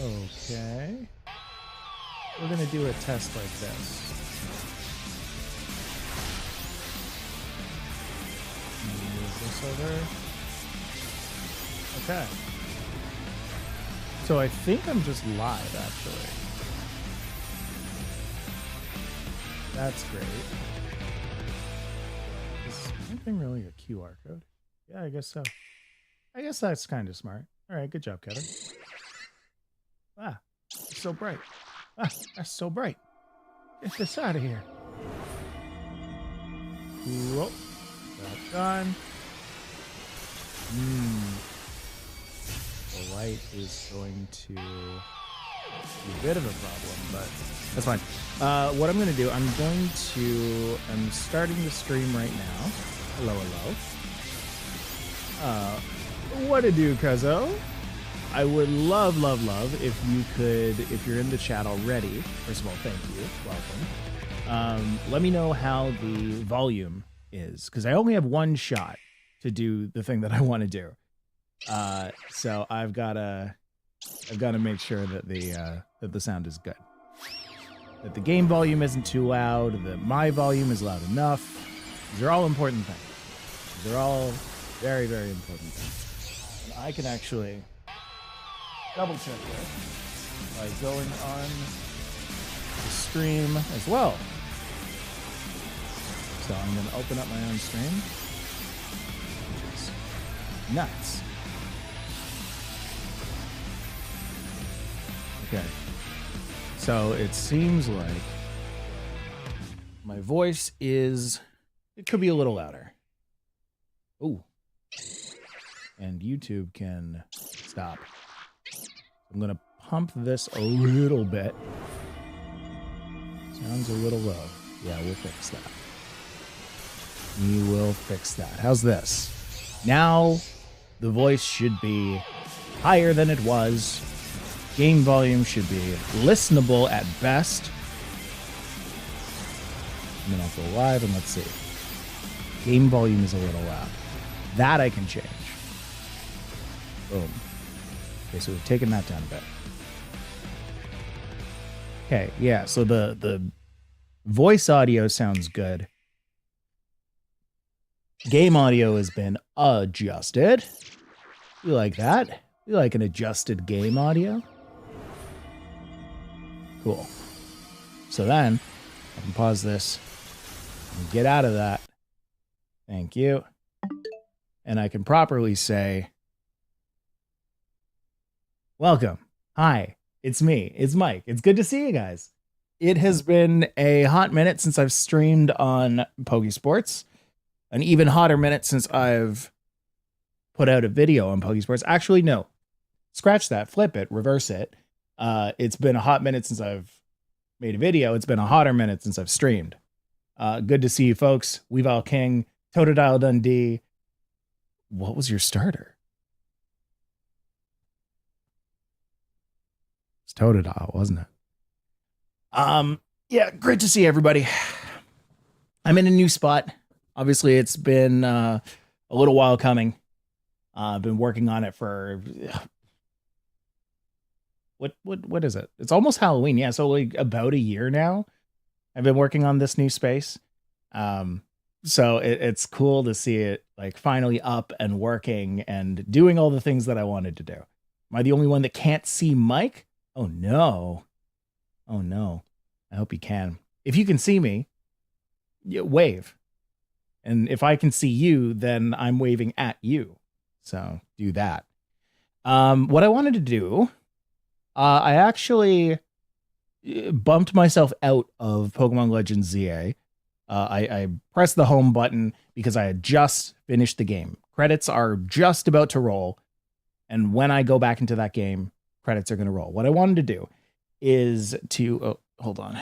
Okay. We're going to do a test like this. Move this over. Okay. So I think I'm just live, actually. That's great. Is anything really a QR code? Yeah, I guess so. I guess that's kind of smart. All right, good job, Kevin. Ah, it's so bright. Ah, that's so bright. Get this out of here. Whoa. That's gone. The light is going to be a bit of a problem, but that's fine. What I'm going to do, I'm starting the stream right now. Hello, hello. What to do, cuzzo? I would love if you're in the chat already. First of all, thank you. Welcome. Let me know how the volume is, because I only have one shot to do the thing that I want to do. So I've got to make sure that the sound is good, that the game volume isn't too loud, that my volume is loud enough. These are all important things. These are all very, very important things. And I can actually double check this by going on the stream as well. So I'm going to open up my own stream, which is nuts. Okay. So it seems like my voice it could be a little louder. Ooh. And YouTube can stop. I'm going to pump this a little bit. Sounds a little low. Yeah, we'll fix that. We will fix that. How's this? Now the voice should be higher than it was. Game volume should be listenable at best. And then I'll go live and let's see. Game volume is a little loud. That I can change. Boom. Okay, so we've taken that down a bit. Okay, yeah, so the voice audio sounds good. Game audio has been adjusted. We like that. We like an adjusted game audio. Cool. So then, I can pause this and get out of that. Thank you. And I can properly say, welcome. Hi, it's me. It's Mike. It's good to see you guys. It has been a hot minute since I've streamed on Pokésports. An even hotter minute since I've put out a video on Pokésports. Actually, no. Scratch that. Flip it. Reverse it. It's been a hot minute since I've made a video. It's been a hotter minute since I've streamed. Good to see you folks. Weavile King, Totodile Dundee. What was your starter? It's Totodile, wasn't it? Yeah, great to see everybody. I'm in a new spot. Obviously, it's been a little while coming. I've been working on it for what is it? It's almost Halloween. Yeah, so like about a year now. I've been working on this new space. So it's cool to see it like finally up and working and doing all the things that I wanted to do. Am I the only one that can't see Mike? Oh no. Oh no. I hope you can. If you can see me, wave. And if I can see you, then I'm waving at you. So do that. What I wanted to do, I actually bumped myself out of Pokemon Legends ZA. I pressed the home button because I had just finished the game. Credits are just about to roll. And when I go back into that game, credits are going to roll. What I wanted to do is to... Oh, hold on.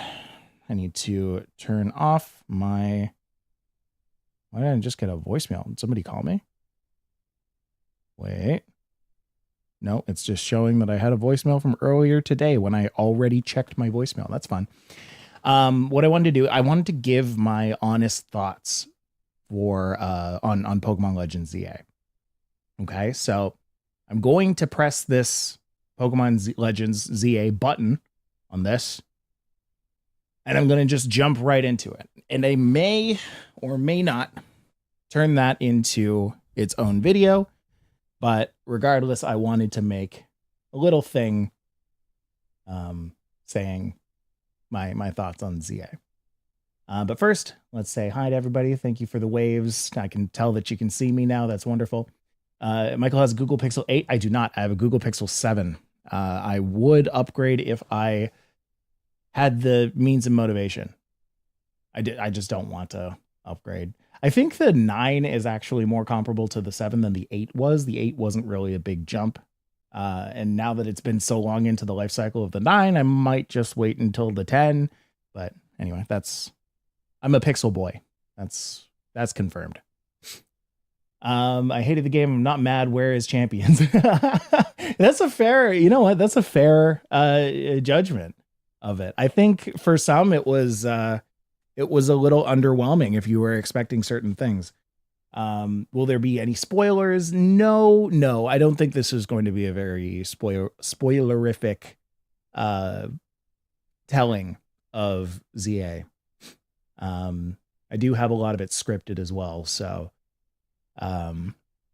I need to turn off my... Why did I just get a voicemail? Did somebody call me? Wait. No, it's just showing that I had a voicemail from earlier today when I already checked my voicemail. That's fun. What I wanted to do, I wanted to give my honest thoughts for on Pokemon Legends ZA. Okay, so I'm going to press this Pokemon Legends ZA button on this. And I'm going to just jump right into it. And I may or may not turn that into its own video. But regardless, I wanted to make a little thing saying my thoughts on ZA. But first, let's say hi to everybody. Thank you for the waves. I can tell that you can see me now. That's wonderful. Michael has a Google Pixel 8. I do not. I have a Google Pixel 7. I would upgrade if I had the means and motivation. I just don't want to upgrade. I think the 9 is actually more comparable to the 7 than the 8 was. The 8 wasn't really a big jump. And now that it's been so long into the life cycle of the 9, I might just wait until the 10. But anyway, I'm a Pixel boy. That's confirmed. I hated the game. I'm not mad. Where is Champions? That's a fair, you know what? That's a fair judgment of it. I think for some it was a little underwhelming if you were expecting certain things. Will there be any spoilers? No. I don't think this is going to be a very spoilerific telling of ZA. I do have a lot of it scripted as well, so I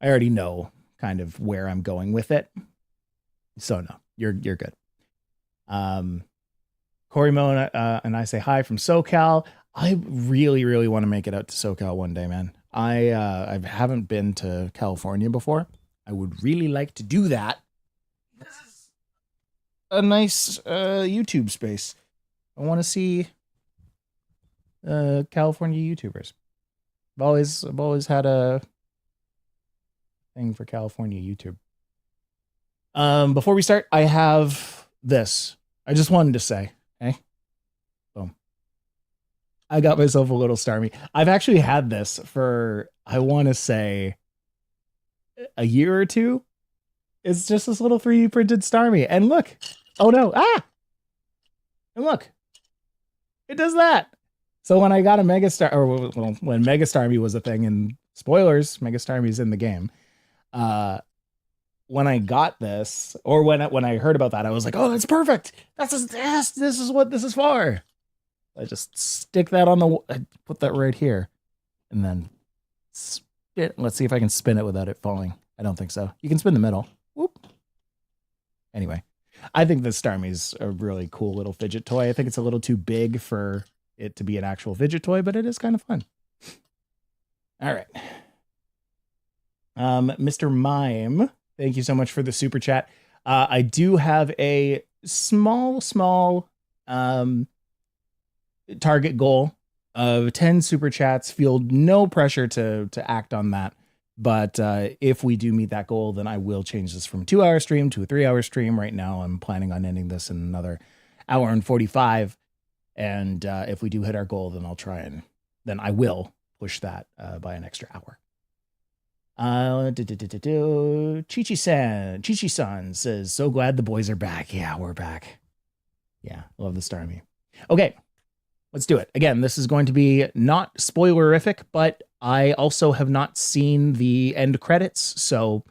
already know kind of where I'm going with it. So no, you're good. Corey Mo and I say hi from SoCal. I really want to make it out to SoCal one day, man. I haven't been to California before. I would really like to do that. This is a nice YouTube space. I want to see California YouTubers. I've always had a thing for California YouTube. Before we start, I have this. I just wanted to say, hey, boom. I got myself a little Starmie. I've actually had this for, I want to say, a year or two. It's just this little 3D printed Starmie. And look, oh no, and look, it does that. So when I got a Mega Star, or when Mega Starmie was a thing, and spoilers, Mega Starmie's in the game. When I got this, or when I heard about that, I was like, oh, that's perfect. This is what this is for. I just stick that on I put that right here, and then spin. Let's see if I can spin it without it falling. I don't think so. You can spin the middle. Whoop. Anyway, I think this Starmie's a really cool little fidget toy. I think it's a little too big for it to be an actual fidget toy, but it is kind of fun. All right. Mr. Mime, thank you so much for the super chat. I do have a small target goal of 10 super chats. Feel no pressure to act on that. But if we do meet that goal, then I will change this from a 2-hour stream to a 3-hour stream. Right now, I'm planning on ending this in another hour and 45. And if we do hit our goal, then then I will push that by an extra hour. Chichi-san says, so glad the boys are back. Yeah, we're back. Yeah, love the Starmie. Okay, let's do it. Again, this is going to be not spoilerific, but I also have not seen the end credits, so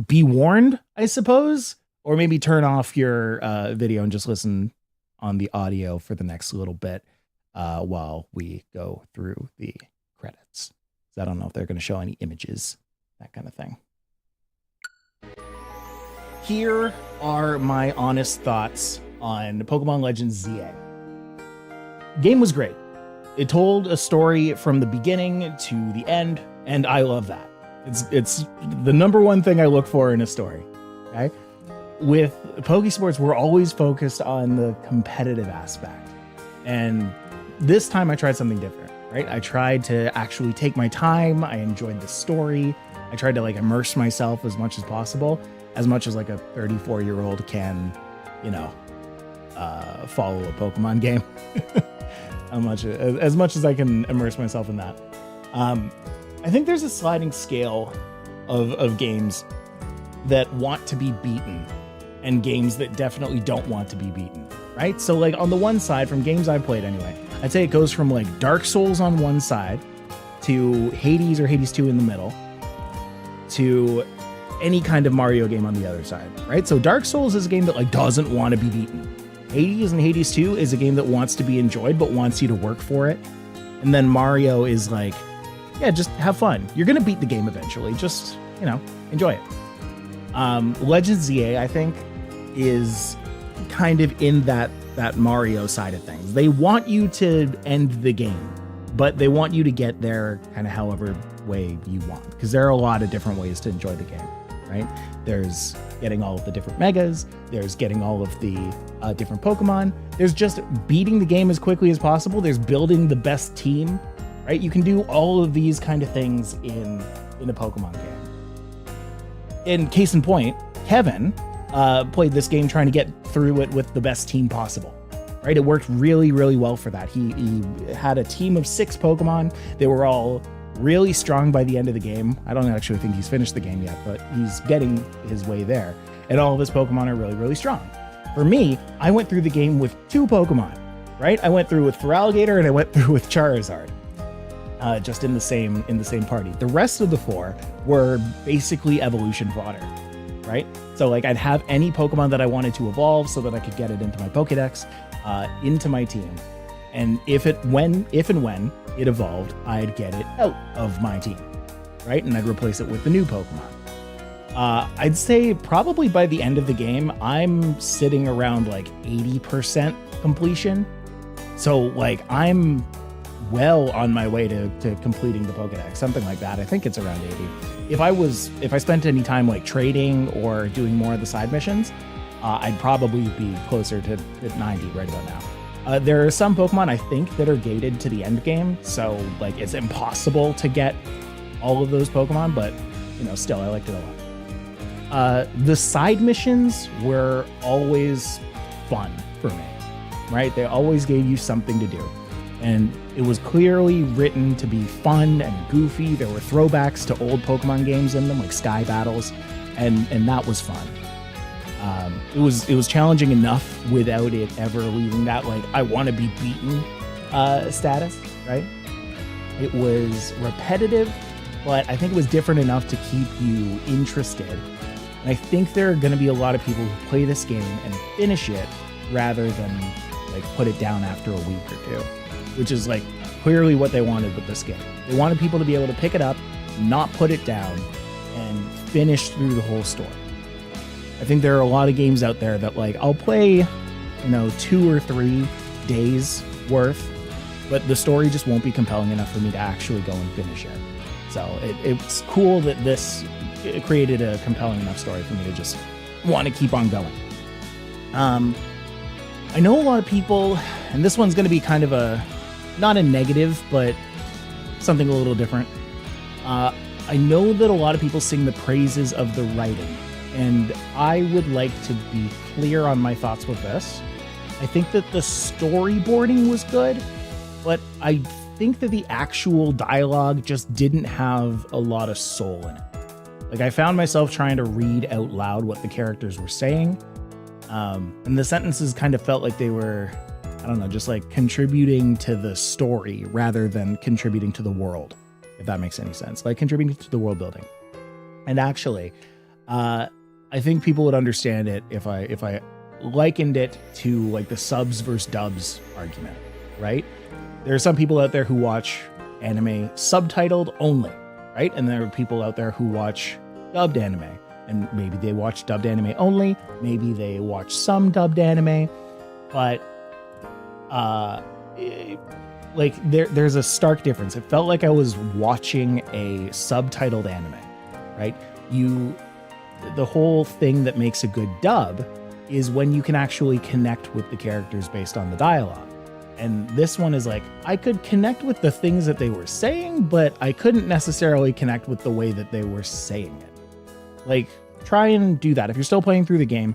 be warned, I suppose. Or maybe turn off your video and just listen on the audio for the next little bit while we go through the credits. So I don't know if they're going to show any images, that kind of thing. Here are my honest thoughts on Pokemon Legends ZA. Game was great. It told a story from the beginning to the end, and I love that. It's the number one thing I look for in a story. Okay? With Pokésports, we're always focused on the competitive aspect. And this time I tried something different, right? I tried to actually take my time. I enjoyed the story. I tried to like immerse myself as much as possible, as much as like a 34-year-old can, follow a Pokemon game. As much as I can immerse myself in that. I think there's a sliding scale of games that want to be beaten and games that definitely don't want to be beaten, right? So like on the one side, from games I've played anyway, I'd say it goes from like Dark Souls on one side to Hades or Hades 2 in the middle to any kind of Mario game on the other side, right? So Dark Souls is a game that like doesn't want to be beaten. Hades and Hades 2 is a game that wants to be enjoyed but wants you to work for it. And then Mario is like, yeah, just have fun. You're gonna beat the game eventually. Just, enjoy it. Legends ZA, I think, is kind of in that Mario side of things. They want you to end the game, but they want you to get there kind of however way you want, because there are a lot of different ways to enjoy the game, right? There's getting all of the different megas, there's getting all of the different Pokemon, there's just beating the game as quickly as possible, there's building the best team, right? You can do all of these kind of things in a Pokemon game. In case in point, Kevin played this game trying to get through it with the best team possible, right? It worked really, really well for that. He had a team of 6 Pokemon. They were all really strong by the end of the game. I don't actually think he's finished the game yet, but he's getting his way there. And all of his Pokemon are really, really strong. For me, I went through the game with 2 Pokemon, right? I went through with Feraligatr and I went through with Charizard, just in the same party. The rest of the 4 were basically evolution fodder, right? So like I'd have any Pokemon that I wanted to evolve so that I could get it into my Pokedex, into my team. And if and when it evolved, I'd get it out of my team, right? And I'd replace it with the new Pokemon. I'd say probably by the end of the game, I'm sitting around like 80% completion. So like I'm well on my way to completing the Pokedex, something like that. I think it's around 80. If I spent any time like trading or doing more of the side missions, I'd probably be closer to 90 right about now. There are some Pokemon I think that are gated to the end game, so like it's impossible to get all of those Pokemon, but still I liked it a lot. The side missions were always fun for me, right? They always gave you something to do, and it was clearly written to be fun and goofy. There were throwbacks to old Pokemon games in them, like Sky Battles, and that was fun. It was challenging enough without it ever leaving that like I want to be beaten status, right? It was repetitive, but I think it was different enough to keep you interested. And I think there are going to be a lot of people who play this game and finish it rather than like put it down after a week or 2, which is like clearly what they wanted with this game. They wanted people to be able to pick it up, not put it down, and finish through the whole story. I think there are a lot of games out there that like I'll play, 2 or 3 days worth, but the story just won't be compelling enough for me to actually go and finish it. So it's cool that it created a compelling enough story for me to just want to keep on going. I know a lot of people, and this one's going to be kind of not a negative, but something a little different. I know that a lot of people sing the praises of the writing, and I would like to be clear on my thoughts with this. I think that the storyboarding was good, but I think that the actual dialogue just didn't have a lot of soul in it. Like I found myself trying to read out loud what the characters were saying, and the sentences kind of felt like they were, I don't know, just like contributing to the story rather than contributing to the world, if that makes any sense. Like contributing to the world building. And actually, I think people would understand it if I likened it to like the subs versus dubs argument, right? There are some people out there who watch anime subtitled only, right? And there are people out there who watch dubbed anime, and maybe they watch dubbed anime only, maybe they watch some dubbed anime, but like there's a stark difference. It felt like I was watching a subtitled anime, right? The whole thing that makes a good dub is when you can actually connect with the characters based on the dialogue. And this one is like, I could connect with the things that they were saying, but I couldn't necessarily connect with the way that they were saying it. Like, try and do that. If you're still playing through the game,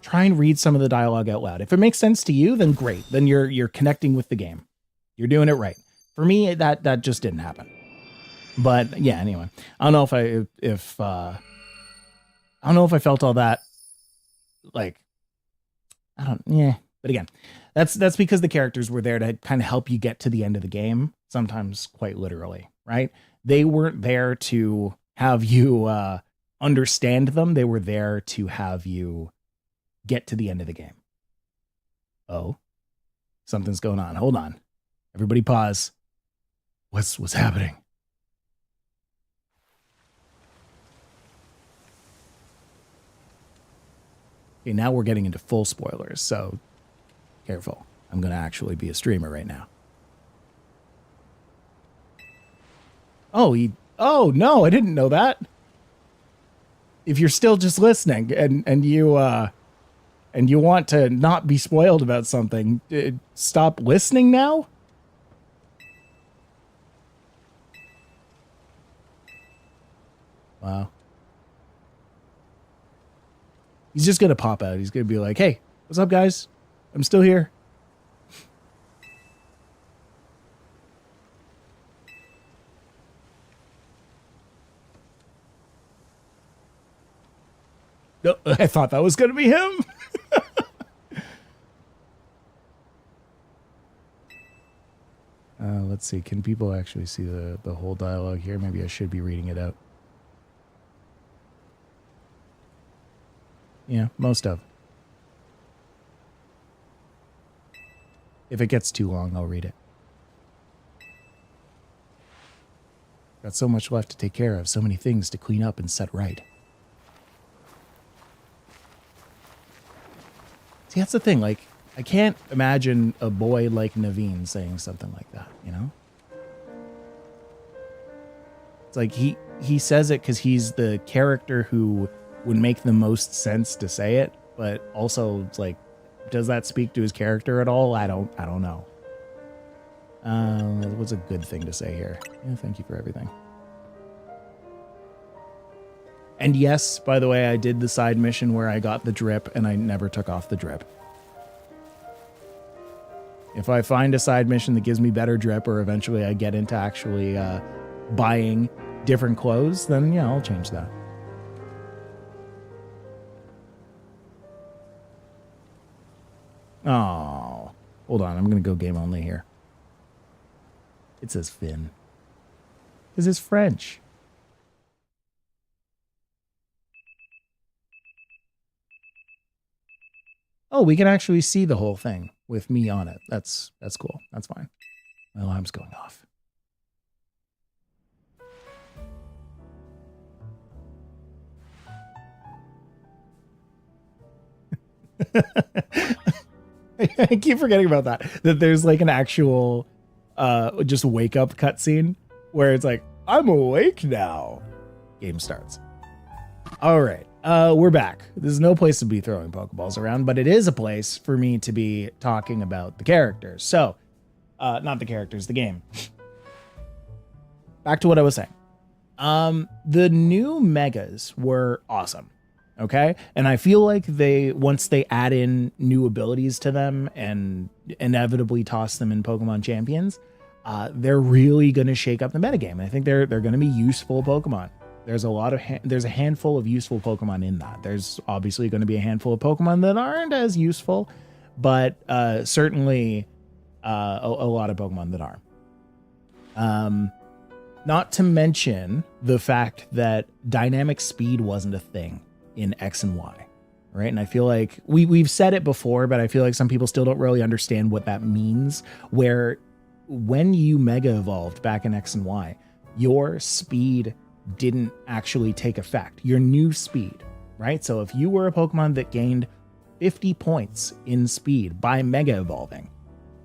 try and read some of the dialogue out loud. If it makes sense to you, then great. Then you're connecting with the game. You're doing it right. For me, that just didn't happen. But yeah, anyway, I don't know if I don't know if I felt all that, like, but again, that's because the characters were there to kind of help you get to the end of the game, sometimes quite literally, right? They weren't there to have you understand them. They were there to have you get to the end of the game. Oh, something's going on. Hold on. Everybody pause. What's happening? Okay, now we're getting into full spoilers, so careful. I'm going to actually be a streamer right now. Oh, no, I didn't know that. If you're still just listening and you want to not be spoiled about something, stop listening now? Wow. He's just going to pop out. He's going to be like, hey, what's up, guys? I'm still here. No, I thought that was going to be him. Let's see. Can people actually see the whole dialogue here? Maybe I should be reading it out. Yeah, most of. If it gets too long, I'll read it. Got so much left to take care of, so many things to clean up and set right. See, that's the thing. Like, I can't imagine a boy like Naveen saying something like that, you know? It's like he says it because he's the character who would make the most sense to say it, but also it's like, does that speak to his character at all? I don't know. What's a good thing to say here? Yeah, thank you for everything. And yes, by the way, I did the side mission where I got the drip and I never took off the drip. If I find a side mission that gives me better drip, or eventually I get into actually buying different clothes, then yeah, I'll change that. Oh, hold on. I'm going to go game only here. It says Finn. This is French. Oh, we can actually see the whole thing with me on it. That's cool. That's fine. My alarm's going off. I keep forgetting about that there's like an actual just wake up cutscene where it's like, I'm awake now. Game starts. All right. We're back. There's no place to be throwing Pokeballs around, but it is a place for me to be talking about the characters. So, not the characters, the game. Back to what I was saying. The new megas were awesome. Okay. And I feel like once they add in new abilities to them and inevitably toss them in Pokemon Champions, they're really going to shake up the metagame. I think they're going to be useful Pokemon. There's a handful of useful Pokemon in that. There's obviously going to be a handful of Pokemon that aren't as useful, but certainly a lot of Pokemon that are. Not to mention the fact that dynamic speed wasn't a thing in X and Y, right? And I feel like we've said it before, but I feel like some people still don't really understand what that means, where when you Mega Evolved back in X and Y, your speed didn't actually take effect. Your new speed, right? So if you were a Pokemon that gained 50 points in speed by Mega Evolving,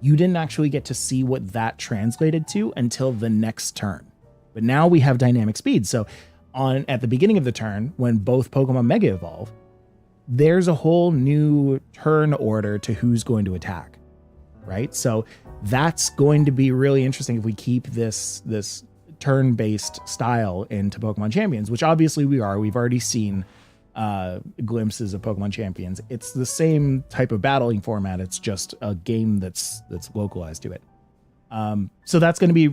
you didn't actually get to see what that translated to until the next turn. But now we have dynamic speed. So at the beginning of the turn, when both Pokemon Mega Evolve, there's a whole new turn order to who's going to attack, right? So that's going to be really interesting if we keep this turn-based style into Pokemon Champions, which obviously we are. We've already seen glimpses of Pokemon Champions. It's the same type of battling format. It's just a game that's localized to it. So that's going to be,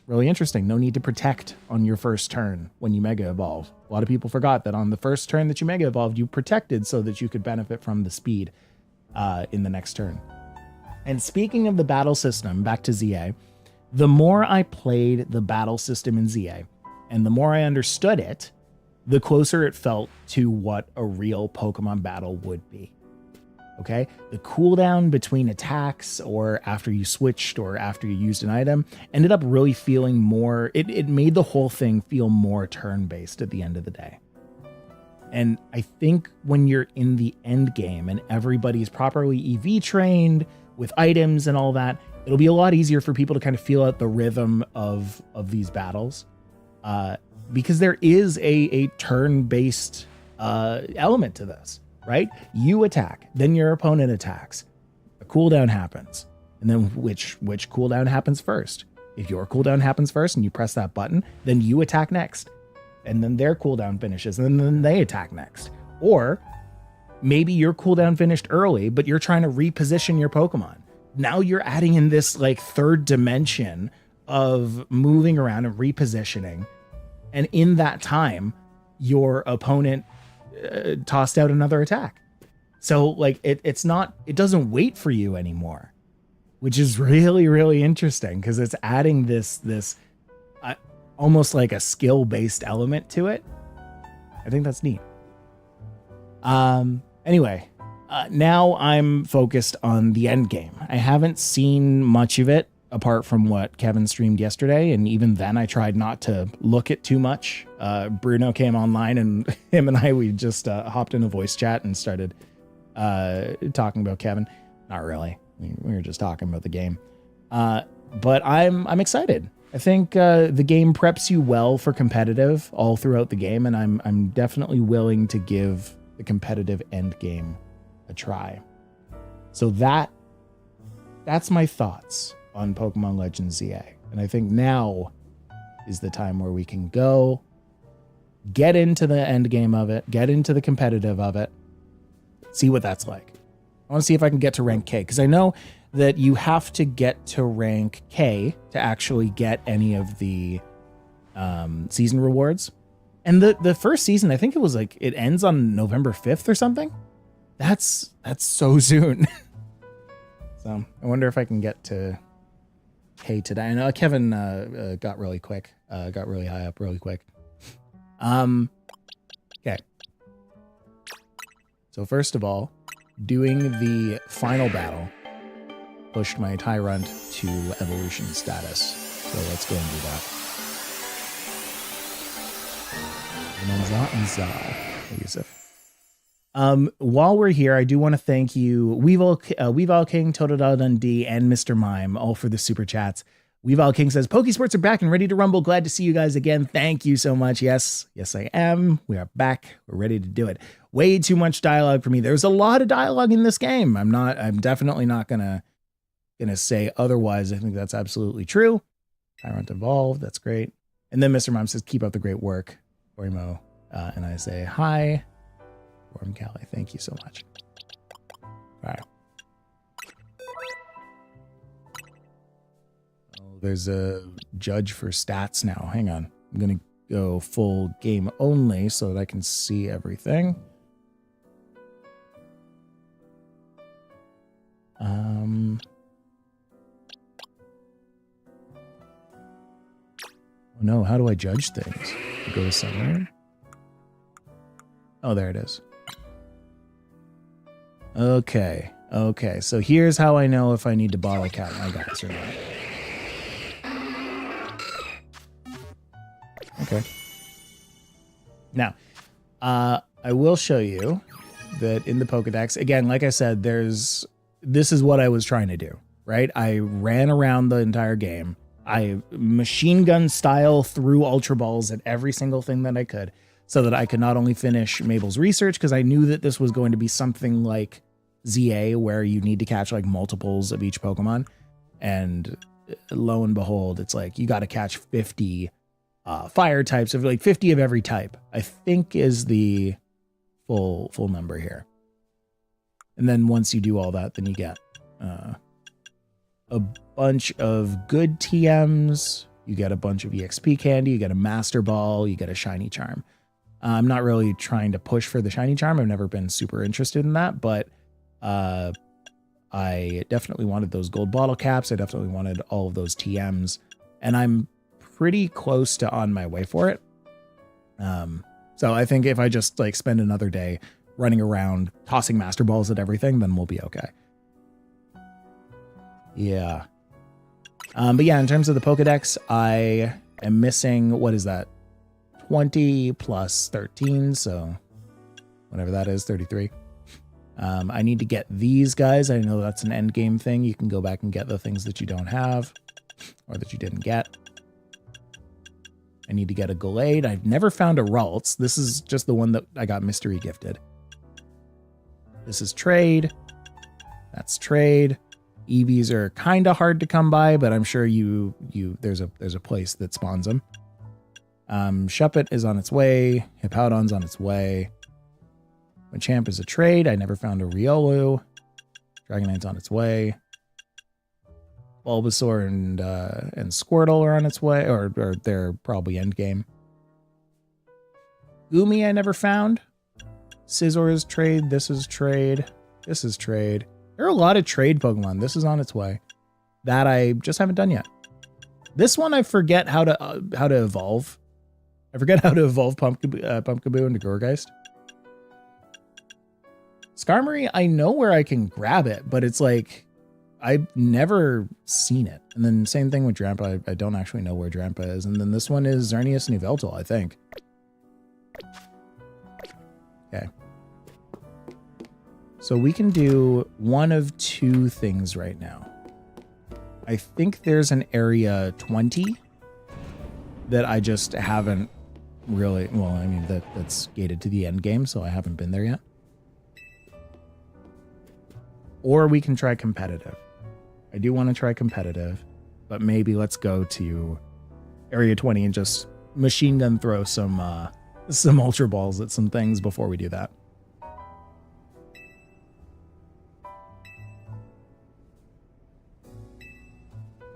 really interesting. No need to protect on your first turn when you Mega Evolve. A lot of people forgot that on the first turn that you Mega Evolved, you protected so that you could benefit from the speed in the next turn. And speaking of the battle system, back to ZA, the more I played the battle system in ZA and the more I understood it, the closer it felt to what a real Pokemon battle would be. Okay, the cooldown between attacks or after you switched or after you used an item ended up really feeling more, it made the whole thing feel more turn-based at the end of the day. And I think when you're in the end game and everybody's properly EV trained with items and all that, it'll be a lot easier for people to kind of feel out the rhythm of these battles. Because there is a turn-based element to this. Right? You attack, then your opponent attacks. A cooldown happens. And then which cooldown happens first? If your cooldown happens first and you press that button, then you attack next. And then their cooldown finishes, and then they attack next. Or maybe your cooldown finished early, but you're trying to reposition your Pokemon. Now you're adding in this like third dimension of moving around and repositioning. And in that time, your opponent tossed out another attack. So like it doesn't wait for you anymore, which is really, really interesting because it's adding this almost like a skill-based element to it. I think that's neat. Anyway, now I'm focused on the end game. I haven't seen much of it apart from what Kevin streamed yesterday, and even then I tried not to look at too much. Bruno came online, and him and we just hopped in a voice chat and started talking about Kevin. Not really. We were just talking about the game. But I'm excited. I think the game preps you well for competitive all throughout the game, and I'm definitely willing to give the competitive end game a try. So that's my thoughts on Pokemon Legends ZA. And I think now is the time where we can go get into the end game of it, get into the competitive of it, see what that's like. I want to see if I can get to rank K, because I know that you have to get to rank K to actually get any of the season rewards. And the first season, I think it was like, it ends on November 5th or something. That's so soon. So I wonder if I can get to K today. I know Kevin got really quick, got really high up really quick. Okay. So first of all, doing the final battle pushed my Tyrant to evolution status. So let's go and do that. Yusuf. While we're here, I do want to thank you, Weavile King, Totodile Dundee, and Mr. Mime, all for the super chats. Weavile King says, Pokésports are back and ready to rumble. Glad to see you guys again. Thank you so much. Yes, I am. We are back. We're ready to do it. Way too much dialogue for me. There's a lot of dialogue in this game. I'm definitely not gonna say otherwise. I think that's absolutely true. Tyrant evolved. That's great. And then Mr. Mime says, keep up the great work, Orimo. And I say, hi. Warm Cali, thank you so much. All right. Oh, there's a judge for stats now. Hang on. I'm going to go full game only so that I can see everything. Oh no, how do I judge things? Go to somewhere. Oh, there it is. Okay, so here's how I know if I need to bottle cap my guys or not. Okay. Now, I will show you that in the Pokedex, again, like I said, this is what I was trying to do, right? I ran around the entire game. I machine gun style threw Ultra Balls at every single thing that I could, so that I could not only finish Mabel's research, because I knew that this was going to be something like ZA, where you need to catch like multiples of each Pokemon. And lo and behold, it's like you got to catch 50 fire types, of like 50 of every type, I think is the full number here. And then once you do all that, then you get a bunch of good TMs. You get a bunch of EXP candy. You get a Master Ball. You get a Shiny Charm. I'm not really trying to push for the Shiny Charm. I've never been super interested in that, but I definitely wanted those gold bottle caps. I definitely wanted all of those TMs, and I'm pretty close to on my way for it. So So I think if I just like spend another day running around tossing master balls at everything, then we'll be okay. Yeah. But yeah, in terms of the Pokedex, I am missing, what is that? 20 plus 13, so whatever that is, 33. I need to get these guys. I know that's an end game thing. You can go back and get the things that you don't have or that you didn't get. I need to get a Gallade. I've never found a Ralts. This is just the one that I got mystery gifted. This is trade. That's trade. EVs are kind of hard to come by, but I'm sure there's a place that spawns them. Shuppet is on its way. Hippowdon's on its way. Machamp is a trade. I never found a Riolu. Dragonite's on its way. Bulbasaur and Squirtle are on its way, or they're probably endgame. Gumi I never found. Scizor is trade. This is trade. This is trade. There are a lot of trade Pokemon. This is on its way. That I just haven't done yet. This one I forget how to evolve. I forget how to evolve Pumpkaboo into Gourgeist. Skarmory, I know where I can grab it, but it's like I've never seen it. And then same thing with Drampa. I don't actually know where Drampa is. And then this one is Xerneas and Yveltal, I think. Okay. So we can do one of two things right now. I think there's an area 20 that I just haven't really, well, I mean, that's gated to the end game, so I haven't been there yet. Or we can try competitive. I do want to try competitive, but maybe let's go to area 20 and just machine gun throw some Ultra Balls at some things before we do that.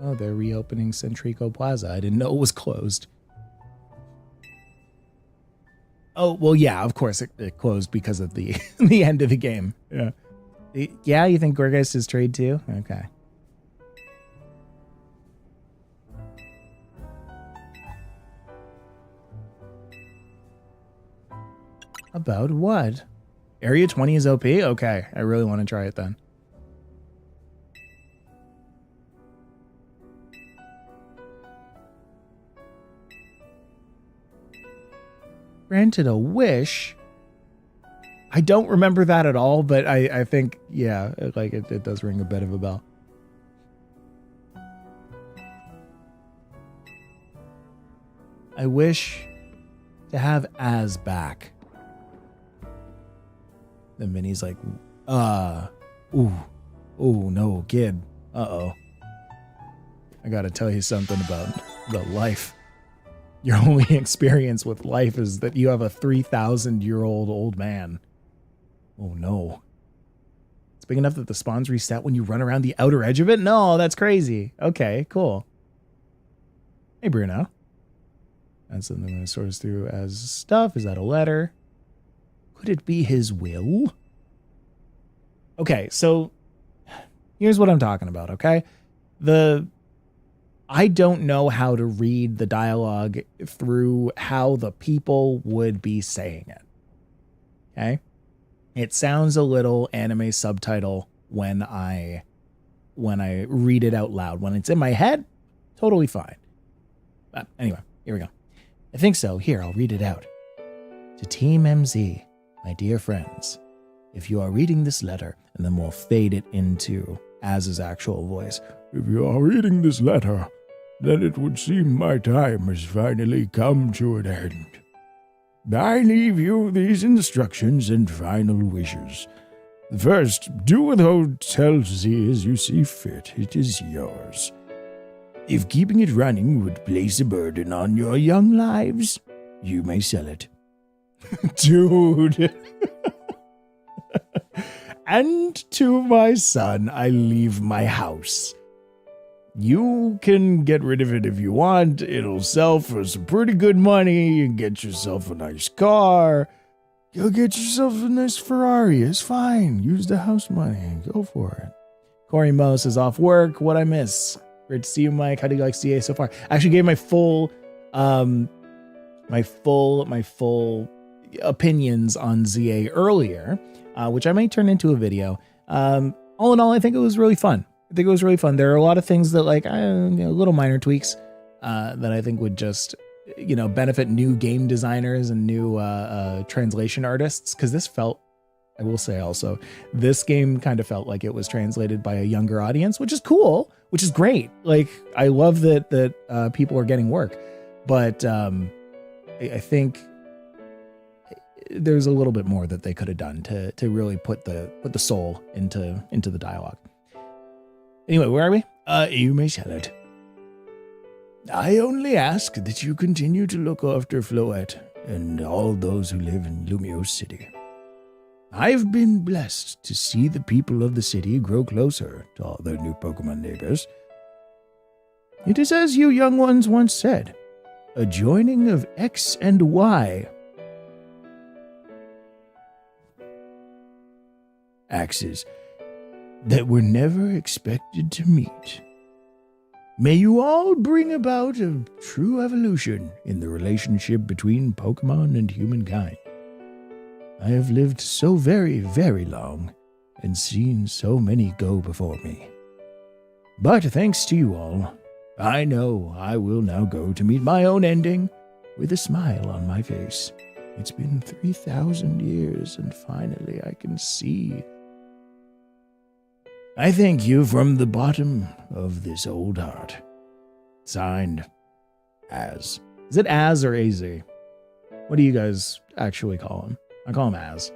Oh, they're reopening Centrico Plaza. I didn't know it was closed. Oh, well, yeah, of course it closed because of the the end of the game. Yeah. Yeah, you think Gourgeist is trade too? Okay. About what? Area 20 is OP? Okay, I really want to try it then. Granted a wish. I don't remember that at all, but I think, yeah, like it does ring a bit of a bell. I wish to have Az back. Then Minnie's like, ooh, no, kid. Uh-oh. I gotta tell you something about life. Your only experience with life is that you have a 3,000-year-old old man. Oh no. It's big enough that the spawns reset when you run around the outer edge of it? No, that's crazy. Okay, cool. Hey, Bruno. That's something I'm going to sort us through as stuff. Is that a letter? Could it be his will? Okay, so here's what I'm talking about, okay? I don't know how to read the dialogue through how the people would be saying it. Okay? It sounds a little anime subtitle when I read it out loud. When it's in my head, totally fine. But anyway, here we go. I think so. Here, I'll read it out. To Team MZ, my dear friends, if you are reading this letter, and then we'll fade it into Az's actual voice. If you are reading this letter, then it would seem my time has finally come to an end. I leave you these instructions and final wishes. First, do with Hotel Z as you see fit. It is yours. If keeping it running would place a burden on your young lives, you may sell it. Dude. And to my son, I leave my house. You can get rid of it if you want. It'll sell for some pretty good money. You can get yourself a nice car. Go get yourself a nice Ferrari. It's fine. Use the house money. Go for it. Corey Mose is off work. What I miss? Great to see you, Mike. How do you like CA so far? I actually gave my full opinions on ZA earlier, which I may turn into a video. All in all, I think it was really fun. There are a lot of things that little minor tweaks that I think would just, benefit new game designers and new translation artists. Because this felt, I will say also, this game kind of felt like it was translated by a younger audience, which is cool, which is great. Like, I love that people are getting work, but I think there's a little bit more that they could have done to really put the soul into the dialogue. Anyway, where are we? You may sell it. I only ask that you continue to look after Floette and all those who live in Lumiose City. I've been blessed to see the people of the city grow closer to all their new Pokemon neighbors. It is as you young ones once said, a joining of X and Y. Axes that were never expected to meet. May you all bring about a true evolution in the relationship between Pokemon and humankind. I have lived so very, very long and seen so many go before me. But thanks to you all, I know I will now go to meet my own ending with a smile on my face. It's been 3,000 years and finally I can see. I thank you from the bottom of this old heart. Signed, Az. Is it Az or AZ? What do you guys actually call him? I call him Az.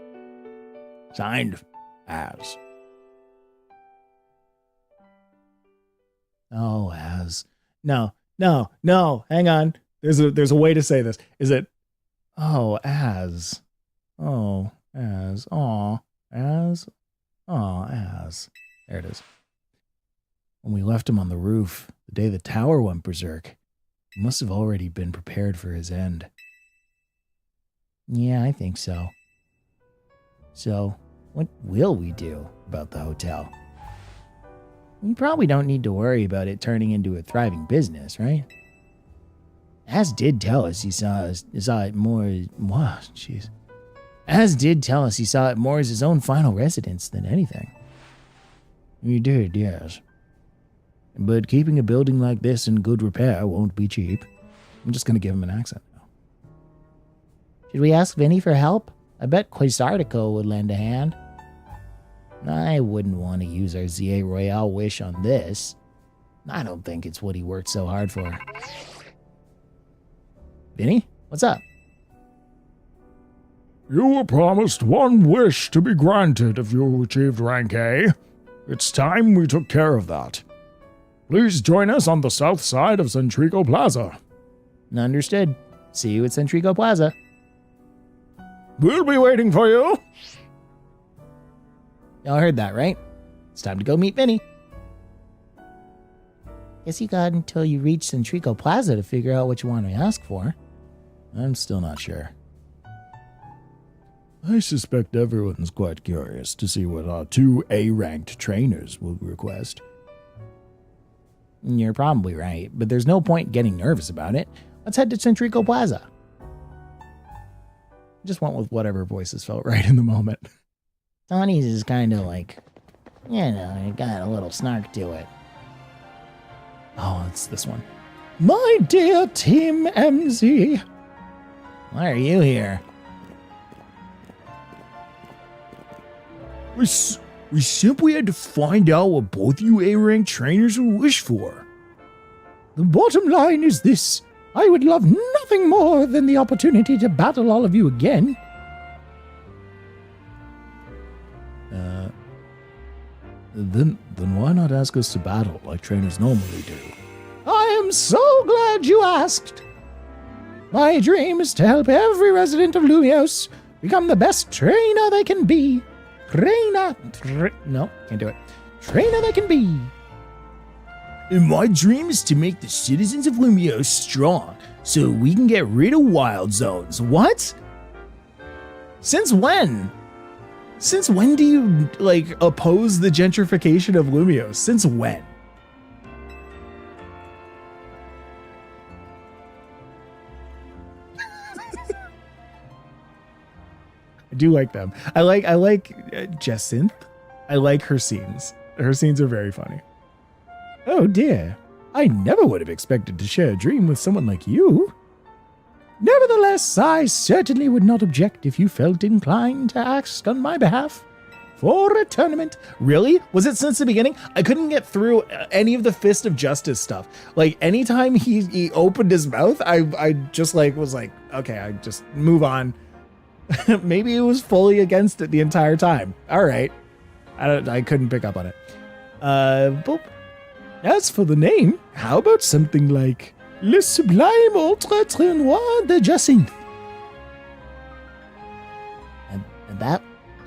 Signed, Az. Oh, Az. No. Hang on. There's a way to say this. Is it? Oh, Az. Oh, Az. Aw, Az. Aw, Az. There it is. When we left him on the roof, the day the tower went berserk, he must have already been prepared for his end. Yeah, I think so. So, what will we do about the hotel? We probably don't need to worry about it turning into a thriving business, right? Az did tell us he saw it more. Wow, jeez. Az did tell us he saw it more as his own final residence than anything. He did, yes. But keeping a building like this in good repair won't be cheap. I'm just going to give him an accent now. Should we ask Vinny for help? I bet Quasartico would lend a hand. I wouldn't want to use our ZA Royale wish on this. I don't think it's what he worked so hard for. Vinny, what's up? You were promised one wish to be granted if you achieved rank A. It's time we took care of that. Please join us on the south side of Centrico Plaza. Understood. See you at Centrico Plaza. We'll be waiting for you. Y'all heard that, right? It's time to go meet Vinny. Guess you got until you reach Centrico Plaza to figure out what you want to ask for. I'm still not sure. I suspect everyone's quite curious to see what our 2 A-ranked trainers will request. You're probably right, but there's no point getting nervous about it. Let's head to Centrico Plaza. Just went with whatever voices felt right in the moment. Tony's is kind of like, it got a little snark to it. Oh, it's this one. My dear Team MZ. Why are you here? We simply had to find out what both you A-ranked trainers would wish for. The bottom line is this. I would love nothing more than the opportunity to battle all of you again. Then why not ask us to battle like trainers normally do? I am so glad you asked. My dream is to help every resident of Lumiose become the best trainer they can be. No, can't do it. Trainer they can be. And my dream is to make the citizens of Lumiose strong so we can get rid of wild zones. What? Since when? Since when do you, oppose the gentrification of Lumiose? Since when? I do like them. I like Jacinth. I like her scenes. Her scenes are very funny. Oh dear. I never would have expected to share a dream with someone like you. Nevertheless, I certainly would not object if you felt inclined to ask on my behalf for a tournament. Really? Was it since the beginning? I couldn't get through any of the Fist of Justice stuff. Like, anytime he opened his mouth, I just like was like, okay, I just move on. Maybe it was fully against it the entire time. All right. I couldn't pick up on it. But as for the name, how about something like Le Sublime Ultra Trenoir de Jacinthe?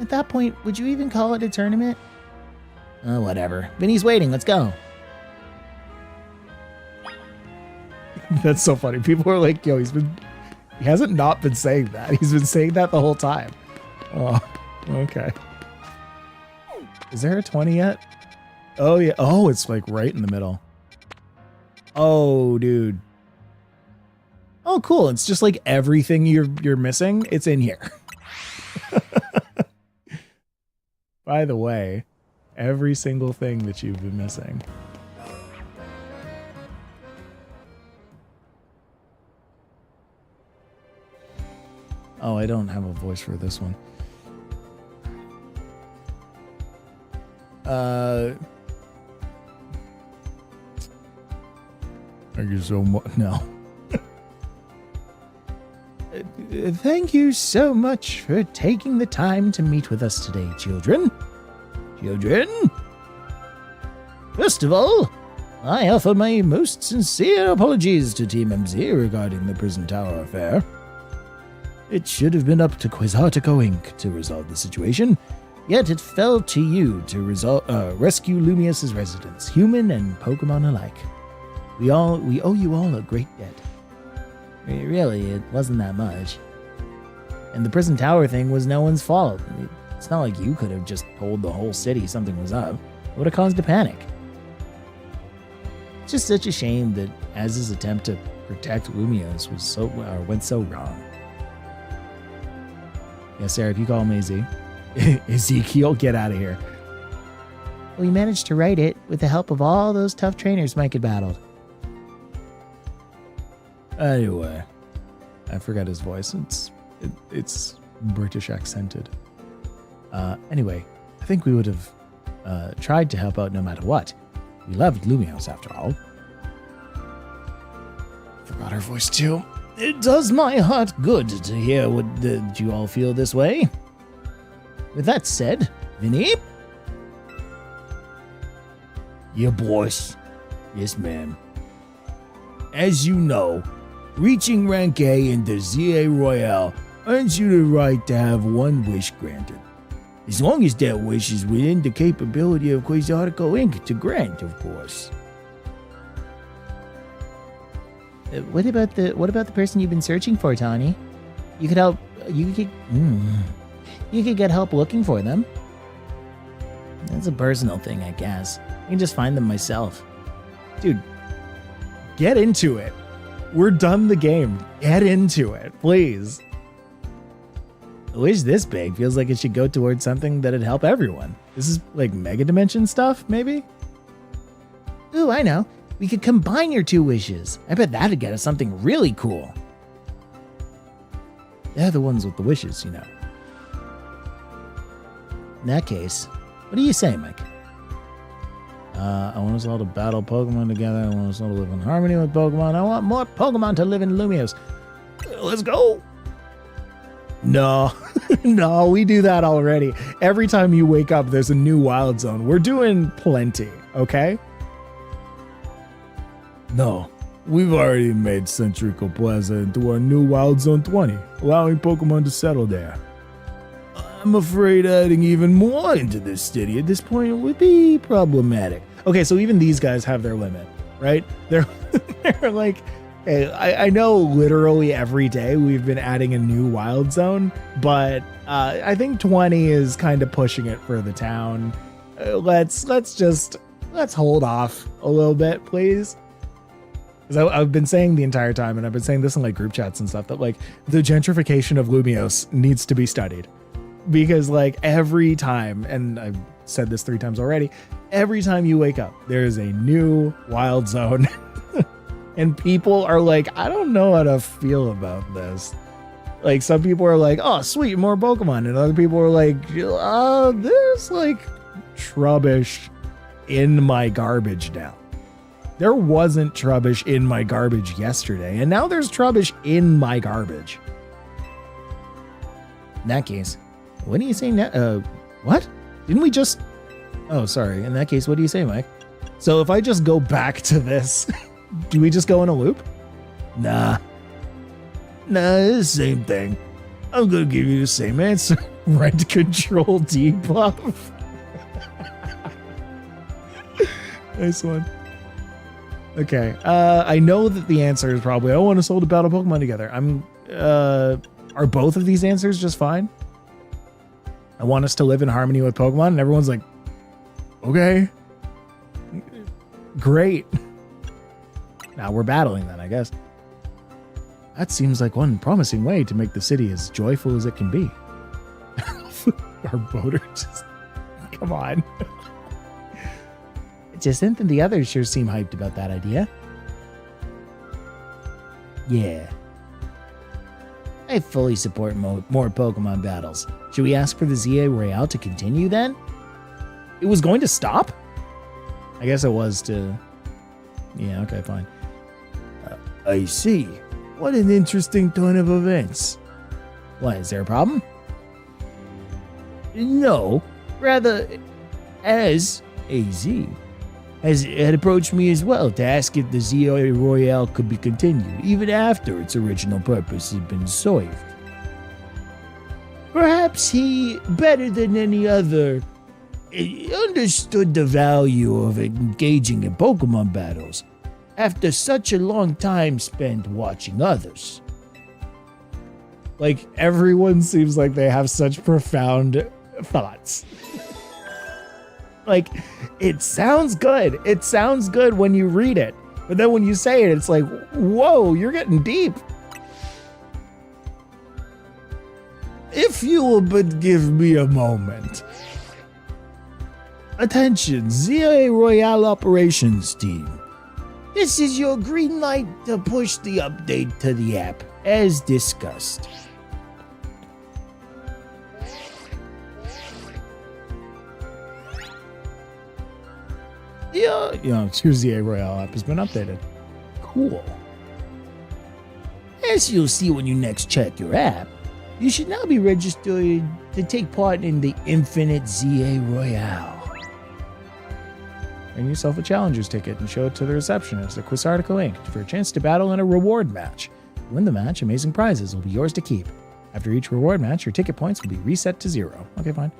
At that point, would you even call it a tournament? Whatever. Vinny's waiting. Let's go. That's so funny. People are like, yo, he hasn't not been saying that. He's been saying that the whole time. Oh, okay. Is there a 20 yet? Oh, yeah. Oh, it's like right in the middle. Oh, dude. Oh, cool. It's just like everything you're missing. It's in here. By the way, every single thing that you've been missing. Oh, I don't have a voice for this one. Thank you so much. No. Thank you so much for taking the time to meet with us today, children. First of all, I offer my most sincere apologies to Team MZ regarding the prison tower affair. It should have been up to Quasartico Inc. to resolve the situation, yet it fell to you to rescue Lumios's residents, human and Pokemon alike. We owe you all a great debt. Really, it wasn't that much. And the prison tower thing was no one's fault. It's not like you could have just told the whole city something was up. It would have caused a panic. It's just such a shame that Az's attempt to protect Lumios went so wrong. Yeah, Sarah, if you call me Ezekiel, get out of here. Well, you managed to write it with the help of all those tough trainers Mike had battled. Anyway, I forgot his voice. It's British accented. Anyway, I think we would have tried to help out no matter what. We loved Lumios after all. Forgot her voice too. It does my heart good to hear that you all feel this way. With that said, Vinny? Yeah, boss. Yes, ma'am. As you know, reaching rank A in the ZA Royale earns you the right to have one wish granted. As long as that wish is within the capability of Quasartico Inc. to grant, of course. What about the person you've been searching for, Tawny? You could help. You could get help looking for them. That's a personal thing, I guess. I can just find them myself. Dude, get into it. We're done the game. Get into it, please. A wish this big feels like it should go towards something that'd help everyone. This is like Mega Dimension stuff, maybe? Ooh, I know. We could combine your two wishes. I bet that'd get us something really cool. They're the ones with the wishes, you know. In that case, what do you say, Mike? I want us all to battle Pokemon together. I want us all to live in harmony with Pokemon. I want more Pokemon to live in Lumios. Let's go. No, no, we do that already. Every time you wake up, there's a new wild zone. We're doing plenty, okay? No, we've already made Centrico Plaza into our new Wild Zone 20, allowing Pokemon to settle there. I'm afraid adding even more into this city at this point would be problematic. Okay, so even these guys have their limit, right? They're like, hey, I know literally every day we've been adding a new wild zone, but I think 20 is kind of pushing it for the town. Let's hold off a little bit, please. Because I've been saying the entire time, and I've been saying this in like group chats and stuff, that like the gentrification of Lumios needs to be studied. because like every time, and I've said this 3 times already, every time you wake up, there is a new wild zone. And people are like, I don't know how to feel about this. Like some people are like, oh, sweet, more Pokemon. And other people are like, there's like Trubbish in my garbage now. There wasn't Trubbish in my garbage yesterday. And now there's Trubbish in my garbage. In that case, what do you say now? What? Didn't we just... Oh, sorry. In that case, what do you say, Mike? So if I just go back to this, do we just go in a loop? Nah, it's the same thing. I'm gonna give you the same answer. Rent control debuff. Nice one. Okay. I know that the answer is probably I want us all to battle Pokemon together. Are both of these answers just fine? I want us to live in harmony with Pokemon, and everyone's like, okay. Great. Now we're battling then, I guess. That seems like one promising way to make the city as joyful as it can be. Our boater just... Come on. Jacinth and the others sure seem hyped about that idea. Yeah. I fully support more Pokemon battles. Should we ask for the ZA Royale to continue then? It was going to stop? I guess it was to... Yeah, okay, fine. I see. What an interesting turn of events. What, is there a problem? No. Rather, as AZ had approached me as well to ask if the ZA Royale could be continued, even after its original purpose had been served. Perhaps he, better than any other, understood the value of engaging in Pokemon battles after such a long time spent watching others. Like, everyone seems like they have such profound thoughts. Like, it sounds good. It sounds good when you read it. But then when you say it, it's like, whoa, you're getting deep. If you will but give me a moment. Attention, ZA Royale Operations Team. This is your green light to push the update to the app, as discussed. Yeah, your ZA Royale app has been updated. Cool. As you'll see when you next check your app, you should now be registered to take part in the Infinite ZA Royale. Earn yourself a challenger's ticket and show it to the receptionist at Quizarticle Inc. for a chance to battle in a reward match. If you win the match, amazing prizes will be yours to keep. After each reward match, your ticket points will be reset to 0. Okay, fine.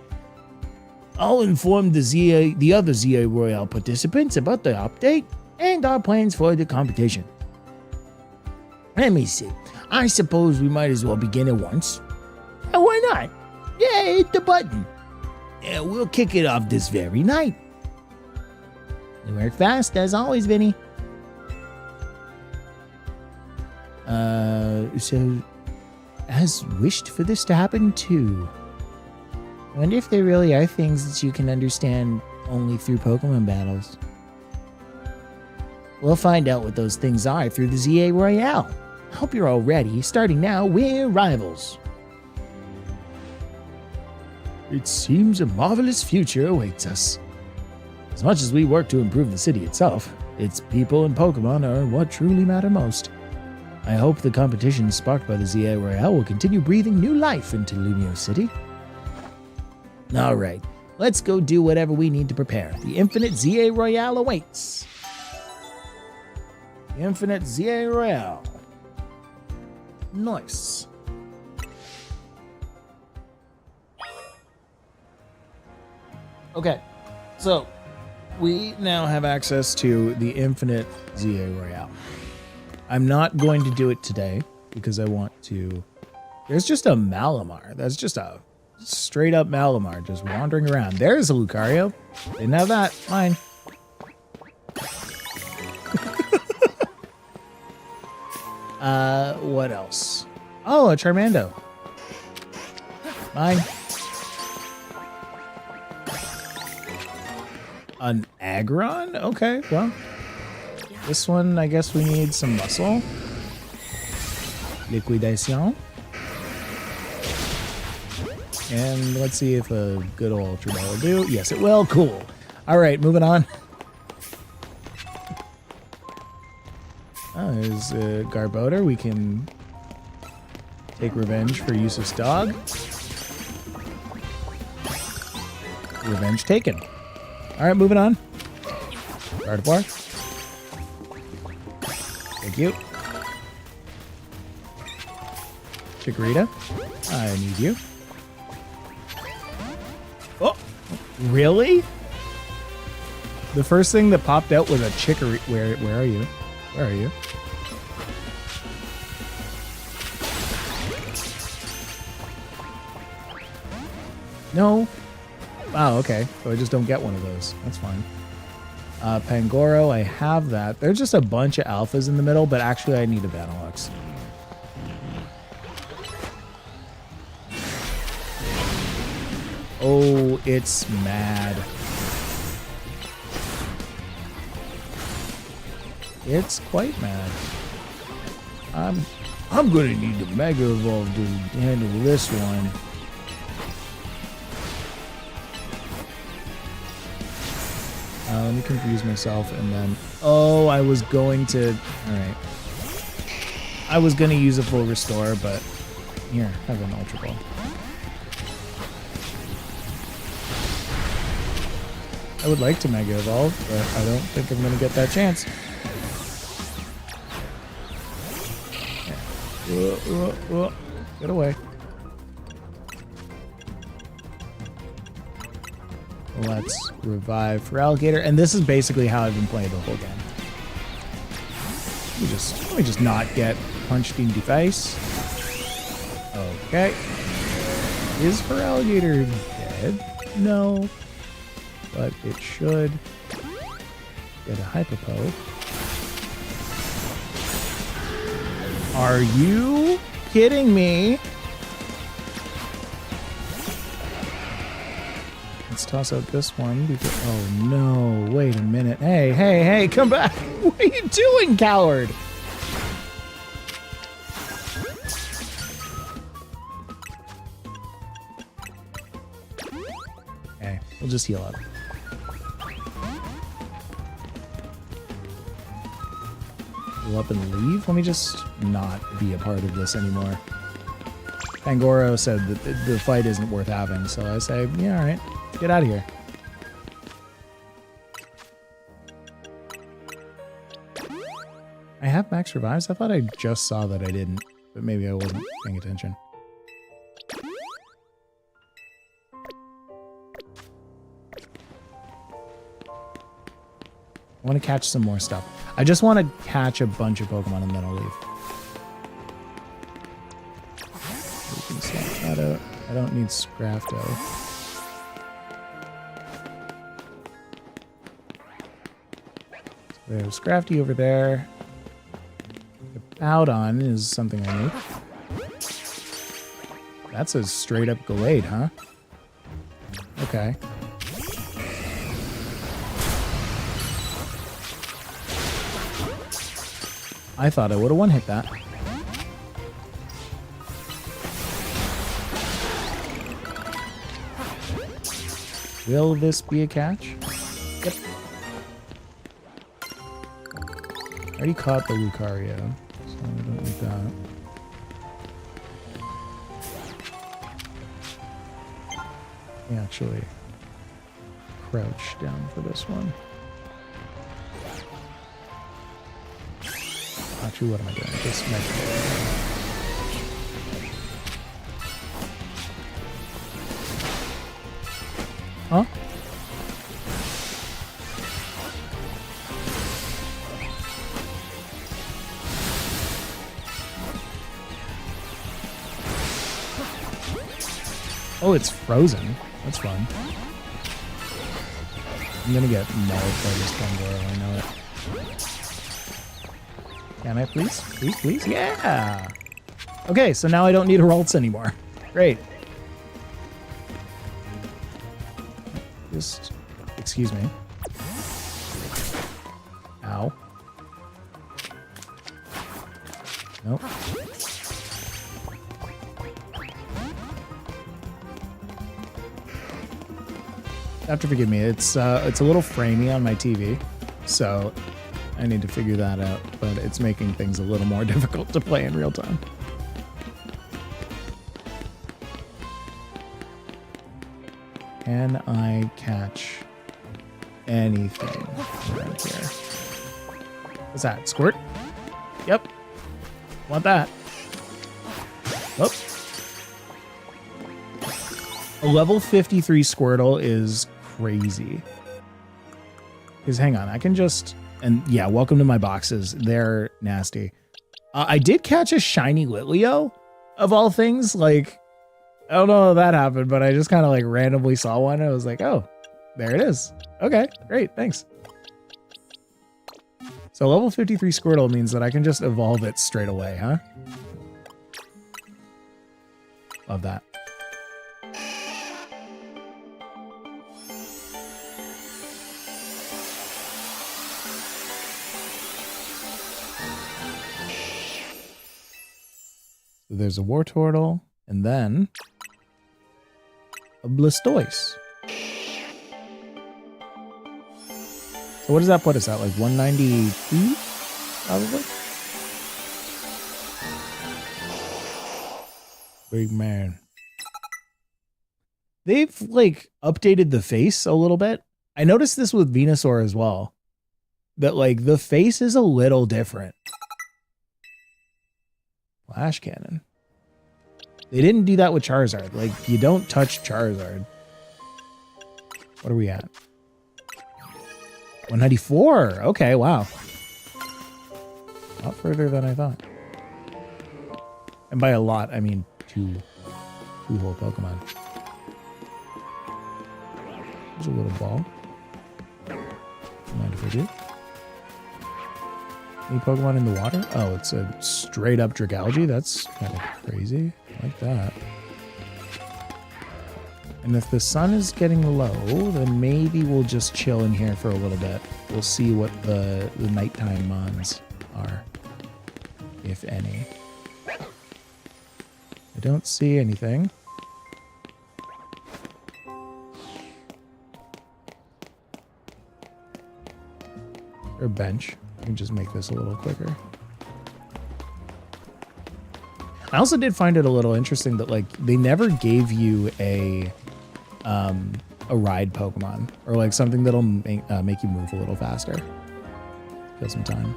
I'll inform the other ZA Royale participants about the update and our plans for the competition. Let me see. I suppose we might as well begin at once. Why not? Yeah, hit the button. Yeah, we'll kick it off this very night. You work fast, as always, Vinny. So, as wished for this to happen too. I wonder if there really are things that you can understand only through Pokemon battles. We'll find out what those things are through the ZA Royale. I hope you're all ready. Starting now, we're rivals. It seems a marvelous future awaits us. As much as we work to improve the city itself, its people and Pokemon are what truly matter most. I hope the competition sparked by the ZA Royale will continue breathing new life into Lumio City. Alright, let's go do whatever we need to prepare. The Infinite ZA Royale awaits. The Infinite ZA Royale. Nice. Okay, so we now have access to the Infinite ZA Royale. I'm not going to do it today because I want to... There's just a Malamar. That's just a straight up Malamar just wandering around. There's a Lucario. Didn't have that. Mine. What else? Oh, a Charmando. Mine. An Aggron? Okay, well. This one, I guess we need some muscle. Liquidation. And let's see if a good old Ultra Ball will do. Yes, it will. Cool. All right, moving on. Oh, there's a Garbodor. We can take revenge for Useless Dog. Revenge taken. All right, moving on. Gardevoir. Thank you. Chikorita. I need you. Oh, really? The first thing that popped out was a Chikorita. Where are you? Where are you? No. Oh, okay. So I just don't get one of those. That's fine. Pangoro, I have that. There's just a bunch of alphas in the middle, but actually I need a Vanilluxe. Oh, it's mad. It's quite mad. I'm gonna need the Mega Evolve to handle this one. Let me confuse myself and then... Oh, I was going to... Alright. I was going to use a full restore, but... Here, have an Ultra Ball. I would like to Mega Evolve, but I don't think I'm going to get that chance. Yeah. Get away. Let's revive for Alligator. And this is basically how I've been playing the whole game. Let me just not get punched in the face. Okay. Is for Alligator dead? No. But it should get a Hyper Poke. Are you kidding me? Let's toss out this one because, oh no, wait a minute. Hey, come back. What are you doing, coward? Okay, we'll just heal up. Heal up and leave? Let me just not be a part of this anymore. Pangoro said that the fight isn't worth having, so I say, yeah, all right. Get out of here. I have max revives? I thought I just saw that I didn't, but maybe I wasn't paying attention. I want to catch some more stuff. I just want to catch a bunch of Pokemon and then I'll leave. We can swap that out. I don't need Scrafto. There's Scrafty over there. The Powdon is something I need. That's a straight up Gallade, huh? Okay. I thought I would have one-hit that. Will this be a catch? Yep. I already caught the Lucario, so I don't need that. I actually crouch down for this one. Actually, what am I doing? Just make Huh? Oh, it's frozen. That's fun. I'm gonna get mauled by this Pangoro, I know it. Can I please? Please, please? Yeah! Okay, so now I don't need Heralds anymore. Great. Just, excuse me. Nope. Have to forgive me. It's a little framey on my TV, so I need to figure that out. But it's making things a little more difficult to play in real time. Can I catch anything around here? What's that? Squirt? Yep. Want that. Oh. A level 53 Squirtle is crazy. Because hang on, I can just... And yeah, welcome to my boxes. They're nasty. I did catch a shiny Litleo, of all things. Like, I don't know how that happened, but I just kind of like randomly saw one. And I was like, oh, there it is. Okay, great, thanks. So level 53 Squirtle means that I can just evolve it straight away, huh? Love that. So there's a Wartortle, and then a Blastoise. So what does that put us at? Like 192? Probably? Big man. They've like updated the face a little bit. I noticed this with Venusaur as well. That like the face is a little different. Flash cannon. They didn't do that with Charizard. Like you don't touch Charizard. What are we at? 194. Okay, wow. A lot further than I thought. And by a lot, I mean two whole Pokemon. There's a little ball. Mind if I do? Any Pokemon in the water? Oh, it's a straight up Dragalge. That's kind of crazy. I like that. And if the sun is getting low, then maybe we'll just chill in here for a little bit. We'll see what the nighttime mons are, if any. I don't see anything. Or a bench. I can just make this a little quicker. I also did find it a little interesting that like they never gave you a ride Pokemon or like something that'll make you move a little faster. Kill some time.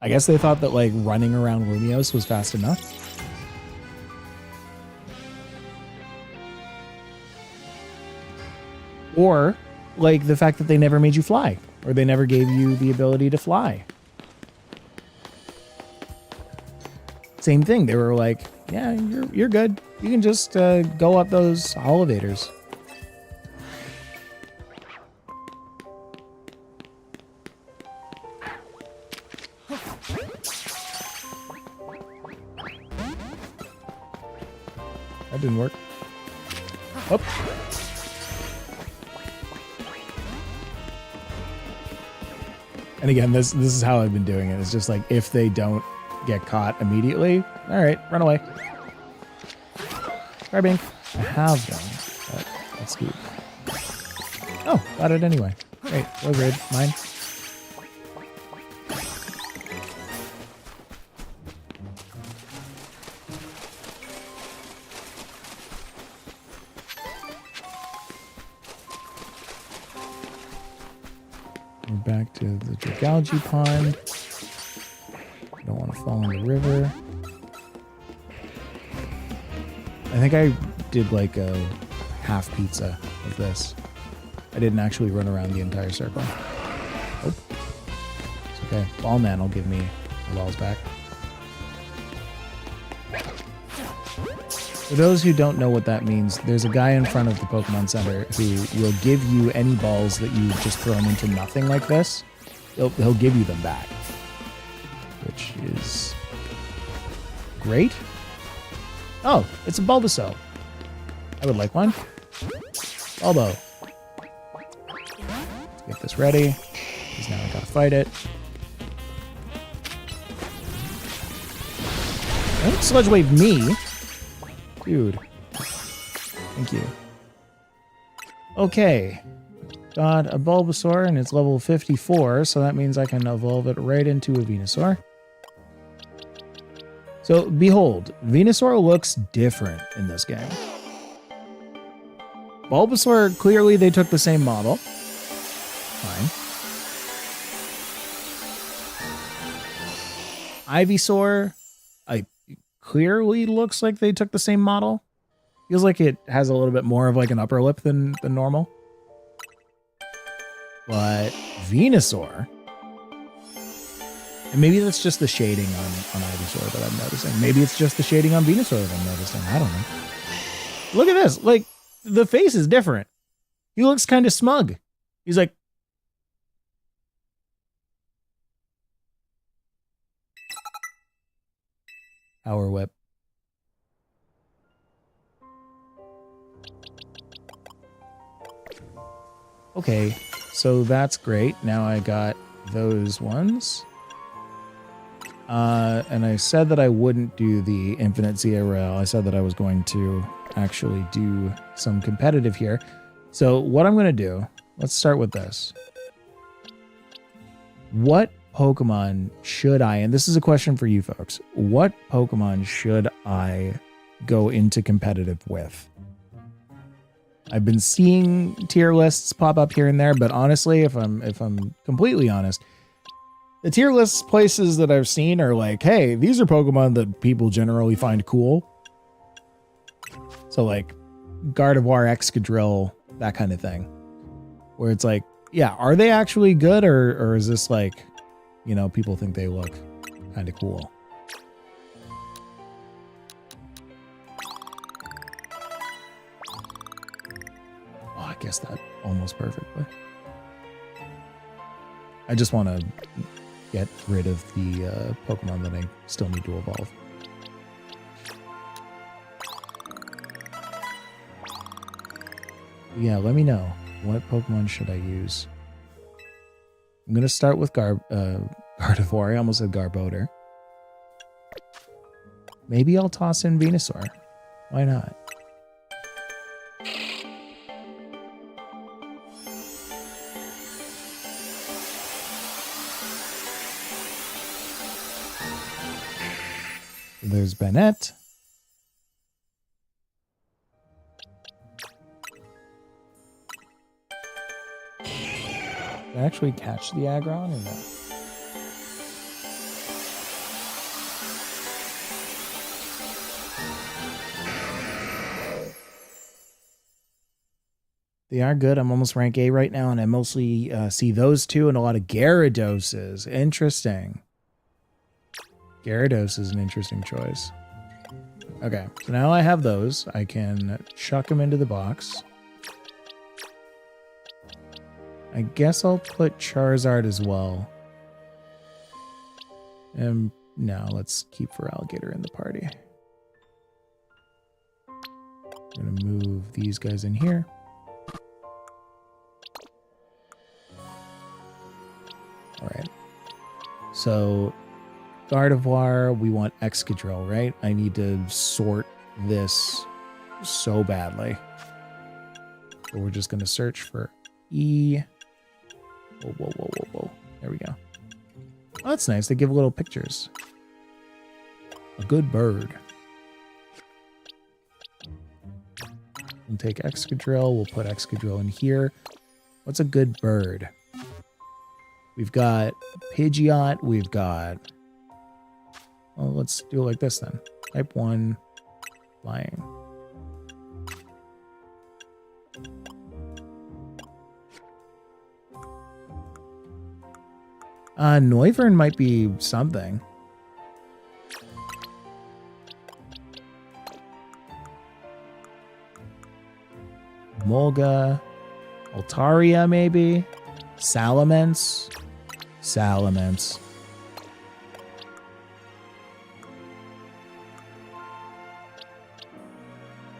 I guess they thought that like running around Lumiose was fast enough. Or like the fact that they never made you fly or they never gave you the ability to fly. Same thing. They were like, yeah, you're good. You can just go up those elevators. That didn't work. Oh. And again, this is how I've been doing it. It's just like if they don't get caught immediately, all right, run away. Carbink. I have one, but let's keep. Oh, got it anyway. Great, low grade, mine. We're back to the Dragalge pond. Don't want to fall in the river. I think I did like a half pizza of this. I didn't actually run around the entire circle. Oh. It's okay. Ballman will give me the balls back. For those who don't know what that means, there's a guy in front of the Pokemon Center who will give you any balls that you just throw them into nothing like this. He'll give you them back. Which is great. Oh, it's a Bulbasaur. I would like one. Bulbo. Let's get this ready. Because now I gotta fight it. Don't sludge wave me. Dude. Thank you. Okay. Got a Bulbasaur and it's level 54, so that means I can evolve it right into a Venusaur. So, behold, Venusaur looks different in this game. Bulbasaur, clearly they took the same model. Fine. Ivysaur, clearly looks like they took the same model. Feels like it has a little bit more of like an upper lip than normal. But Venusaur, and maybe that's just the shading on Ivysaur that I'm noticing. Maybe it's just the shading on Venusaur that I'm noticing. I don't know. Look at this. Like, the face is different. He looks kind of smug. He's like, Power Whip. Okay, so that's great. Now I got those ones. And I said that I wouldn't do the Infinite ZRL. I said that I was going to actually do some competitive here. So what I'm going to do, let's start with this. What Pokemon should I, and this is a question for you folks, what Pokemon should I go into competitive with? I've been seeing tier lists pop up here and there, but honestly, if I'm completely honest, the tier lists places that I've seen are like, hey, these are Pokemon that people generally find cool. So like Gardevoir, Excadrill, that kind of thing. Where it's like, yeah, are they actually good or is this like, you know, people think they look kind of cool? Oh, I guess that almost perfectly. I just want to get rid of the Pokemon that I still need to evolve. Yeah, let me know. What Pokemon should I use? I'm going to start with Gardevoir. I almost said Garbodor. Maybe I'll toss in Venusaur. Why not? There's Bennett. Did I actually catch the Aggron or not? They are good. I'm almost rank A right now, and I mostly see those two and a lot of Gyarados. Interesting. Gyarados is an interesting choice. Okay, so now I have those. I can chuck them into the box. I guess I'll put Charizard as well. And no, let's keep Feraligatr in the party. I'm going to move these guys in here. All right. So Gardevoir, we want Excadrill, right? I need to sort this so badly. So we're just going to search for E. Whoa, whoa, whoa, whoa, whoa. There we go. Oh, that's nice. They give little pictures. A good bird. We'll take Excadrill. We'll put Excadrill in here. What's a good bird? We've got Pidgeot. We've got... Well, let's do it like this then. Type 1, flying. Noivern might be something. Molga. Altaria, maybe? Salamence. Salamence.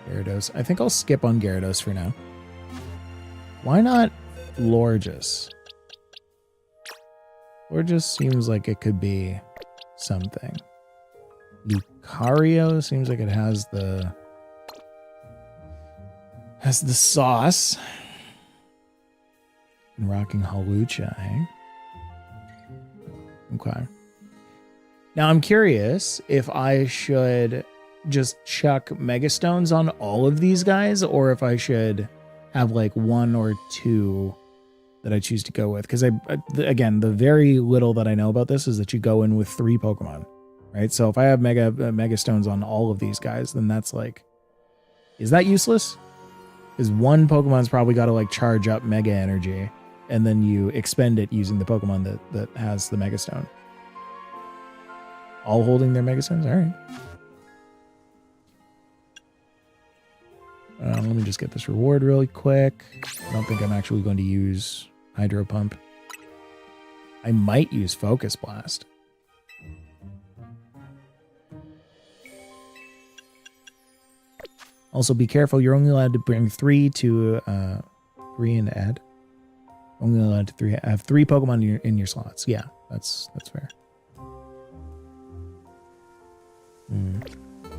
Gyarados. I think I'll skip on Gyarados for now. Why not Florges? Florges seems like it could be something. Lucario seems like it has the sauce. And rocking Halucha, eh? Okay. Now I'm curious if I should just chuck Mega Stones on all of these guys, or if I should have like one or two that I choose to go with. Because again, the very little that I know about this is that you go in with 3 Pokemon, right? So if I have Mega Stones on all of these guys, then that's like, is that useless? Because one Pokemon's probably got to like charge up Mega Energy, and then you expend it using the Pokemon that has the Mega Stone. All holding their Mega Stones? All right. Let me just get this reward really quick. I don't think I'm actually going to use Hydro Pump. I might use Focus Blast. Also, be careful. You're only allowed to bring 3 to 3 and add. Only allowed to have 3 Pokemon in your slots. Yeah, that's fair.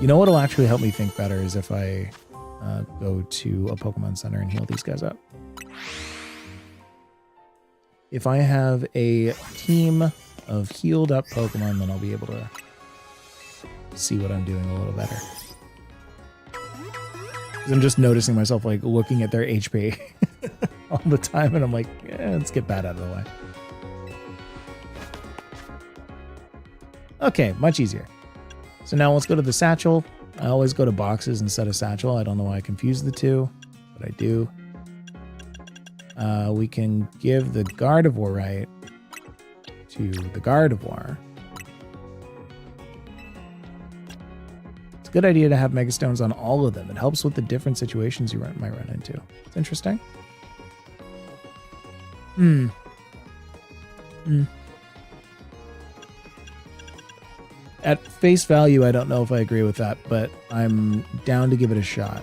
You know what'll actually help me think better is if I go to a Pokemon Center and heal these guys up. If I have a team of healed up Pokemon, then I'll be able to see what I'm doing a little better. I'm just noticing myself like looking at their HP all the time, and I'm like, let's get that out of the way. Okay, much easier. So now let's go to the Satchel. I always go to boxes instead of Satchel. I don't know why I confuse the two, but I do. We can give the Gardevoir right to the Gardevoir. It's a good idea to have Mega Stones on all of them. It helps with the different situations you might run into. It's interesting. At face value, I don't know if I agree with that, but I'm down to give it a shot.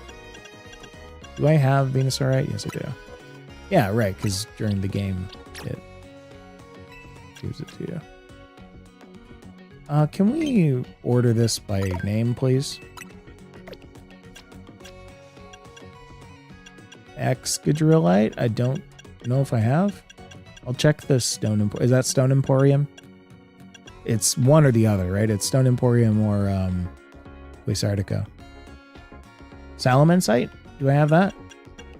Do I have Venusaur right? Yes, I do. Yeah, right, because during the game, it gives it to you. Can we order this by name, please? Excadrillite? I don't know if I have. I'll check the Stone Emporium. Is that Stone Emporium? It's one or the other, right? It's Stone Emporium or Quasardico. Salamence? Do I have that?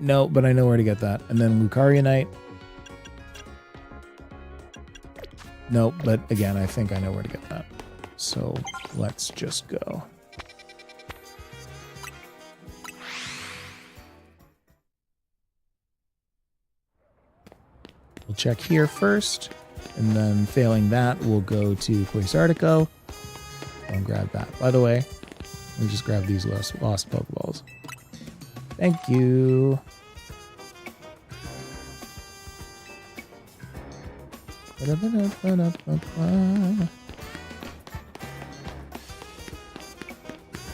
No, but I know where to get that. And then Lucarionite. Nope, but again, I think I know where to get that. So let's just go. We'll check here first, and then failing that, we'll go to Quasardico and grab that. By the way, let me just grab these lost Pokeballs. Thank you.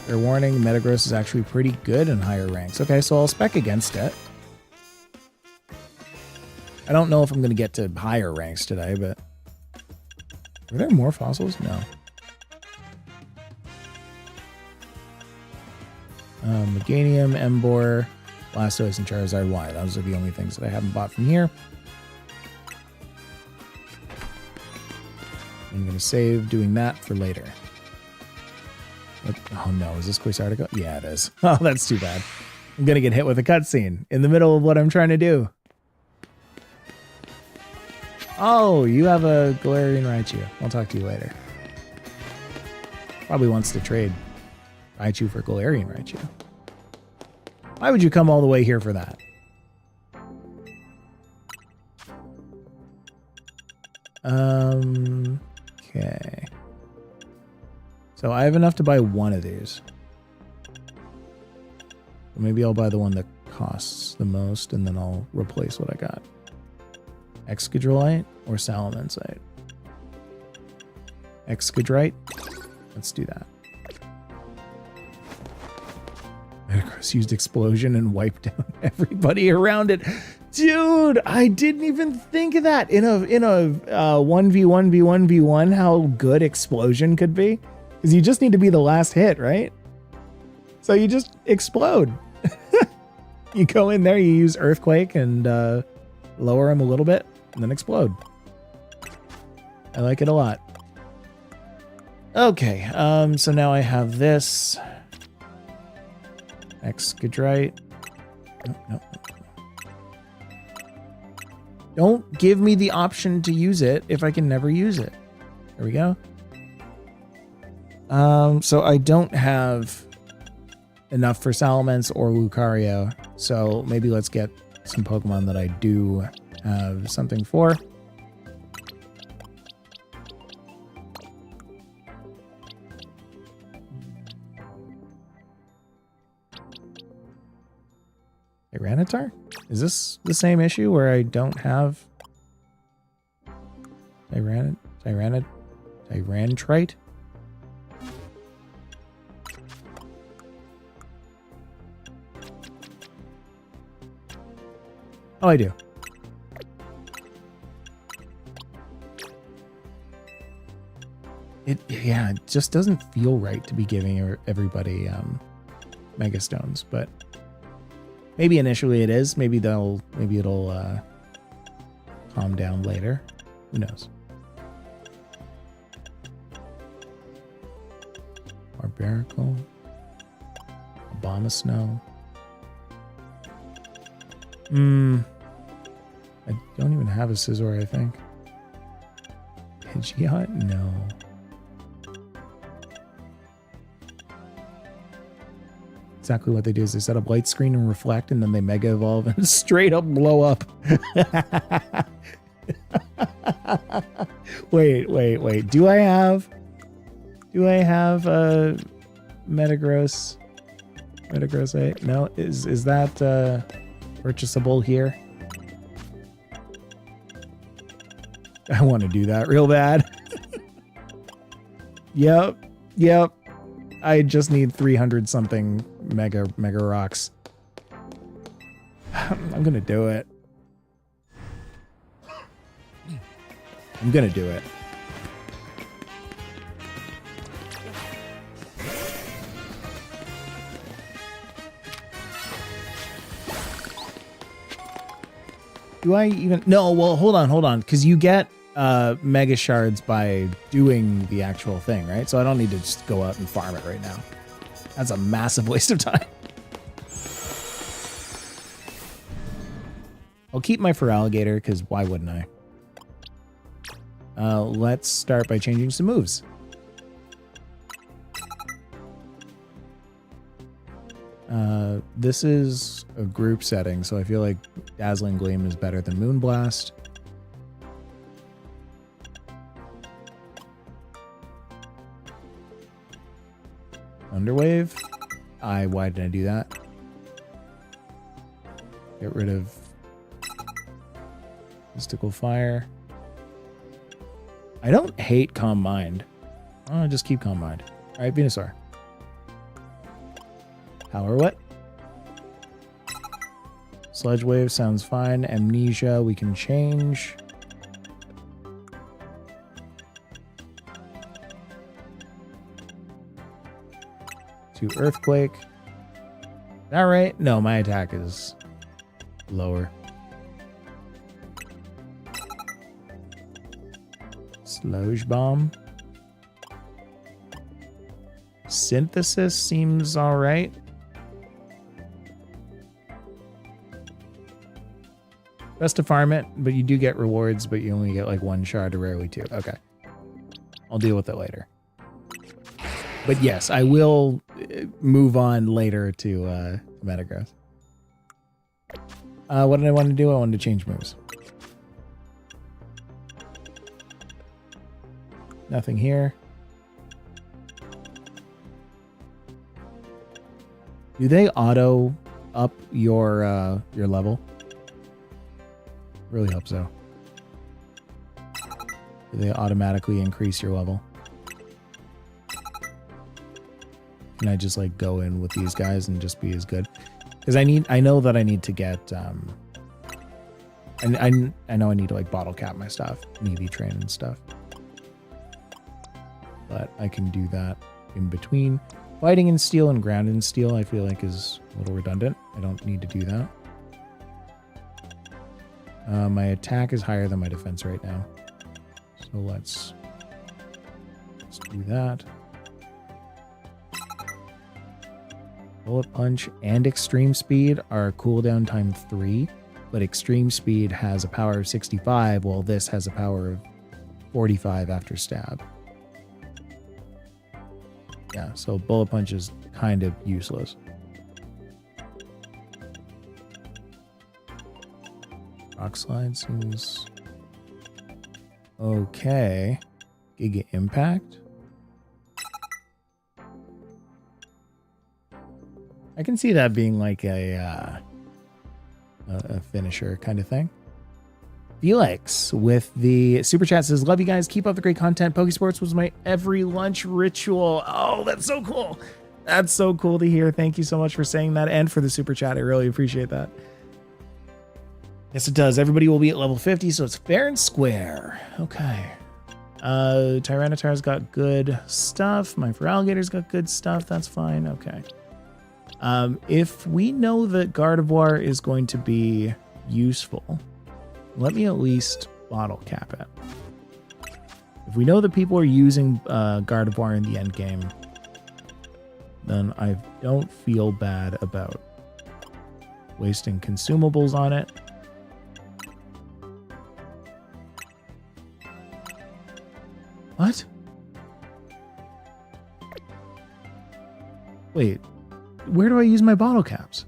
Fair warning, Metagross is actually pretty good in higher ranks. Okay, so I'll spec against it. I don't know if I'm going to get to higher ranks today, but... Are there more fossils? No. Meganium, Emboar, Blastoise, and Charizard Y. Those are the only things that I haven't bought from here. I'm going to save doing that for later. Oh no, is this Quasardico? Yeah, it is. Oh, that's too bad. I'm going to get hit with a cutscene in the middle of what I'm trying to do. Oh, you have a Galarian Raichu. I'll talk to you later. Probably wants to trade Raichu for Galarian Raichu. Why would you come all the way here for that? Okay. So I have enough to buy one of these. Maybe I'll buy the one that costs the most, and then I'll replace what I got. Excadrillite or Salamence? Excadrite? Let's do that. Metagross used Explosion and wiped down everybody around it. Dude, I didn't even think of that. In a 1v1v1v1, how good Explosion could be. Because you just need to be the last hit, right? So you just explode. You go in there, you use Earthquake and lower him a little bit, and then explode. I like it a lot. Okay, so now I have this. Excadrite. No. Don't give me the option to use it if I can never use it. There we go. So I don't have enough for Salamence or Lucario. So maybe let's get some Pokemon that I do have something for. Tyranitar? Is this the same issue where I don't have Tyrantrite? Oh, I do. It just doesn't feel right to be giving everybody Mega Stones, but maybe initially it is. Maybe it'll calm down later. Who knows? Barbarical, Abomasnow. I don't even have a Scizor, I think. Pidgeot? No. Exactly what they do is they set up light screen and reflect, and then they mega evolve and straight up blow up. Wait. Do I have Metagross? Metagross 8? No, is that purchasable here? I want to do that real bad. Yep. I just need 300 something mega rocks. I'm gonna do it. Do I even... No, well, hold on. Because you get mega shards by doing the actual thing, right? So I don't need to just go out and farm it right now. That's a massive waste of time. I'll keep my Feraligatr, because why wouldn't I? Let's start by changing some moves. This is a group setting, so I feel like Dazzling Gleam is better than Moonblast. Underwave? Why did I do that? Get rid of Mystical Fire. I don't hate Calm Mind. I'll just keep Calm Mind. Alright, Venusaur. Power Wet. Sludge Wave sounds fine. Amnesia we can change. To Earthquake. Is that right? No, my attack is lower. Sludge Bomb. Synthesis seems alright. Best to farm it, but you do get rewards, but you only get like one shard or rarely two. Okay. I'll deal with it later. But yes, I will move on later to Metagross. What did I want to do? I wanted to change moves. Nothing here. Do they auto up your level? Really hope so. Do they automatically increase your level? Can I just like go in with these guys and just be as good? Because I know that I need to get I know I need to like bottle cap my stuff, maybe train and stuff. But I can do that in between. Fighting in steel and ground in steel, I feel like is a little redundant. I don't need to do that. My attack is higher than my defense right now. So let's do that. Bullet Punch and Extreme Speed are cooldown time 3, but Extreme Speed has a power of 65, while this has a power of 45 after stab. Yeah, so Bullet Punch is kind of useless. Rock Slide seems okay. Giga Impact. I can see that being like a finisher kind of thing. Felix with the super chat says, love you guys. Keep up the great content. Pokésports was my every lunch ritual. Oh, that's so cool. That's so cool to hear. Thank you so much for saying that and for the super chat. I really appreciate that. Yes, it does. Everybody will be at level 50, so it's fair and square. Okay. Tyranitar's got good stuff. My Feraligator's got good stuff. That's fine. Okay. If we know that Gardevoir is going to be useful, let me at least bottle cap it. If we know that people are using Gardevoir in the end game, then I don't feel bad about wasting consumables on it. What? Wait. Where do I use my bottle caps?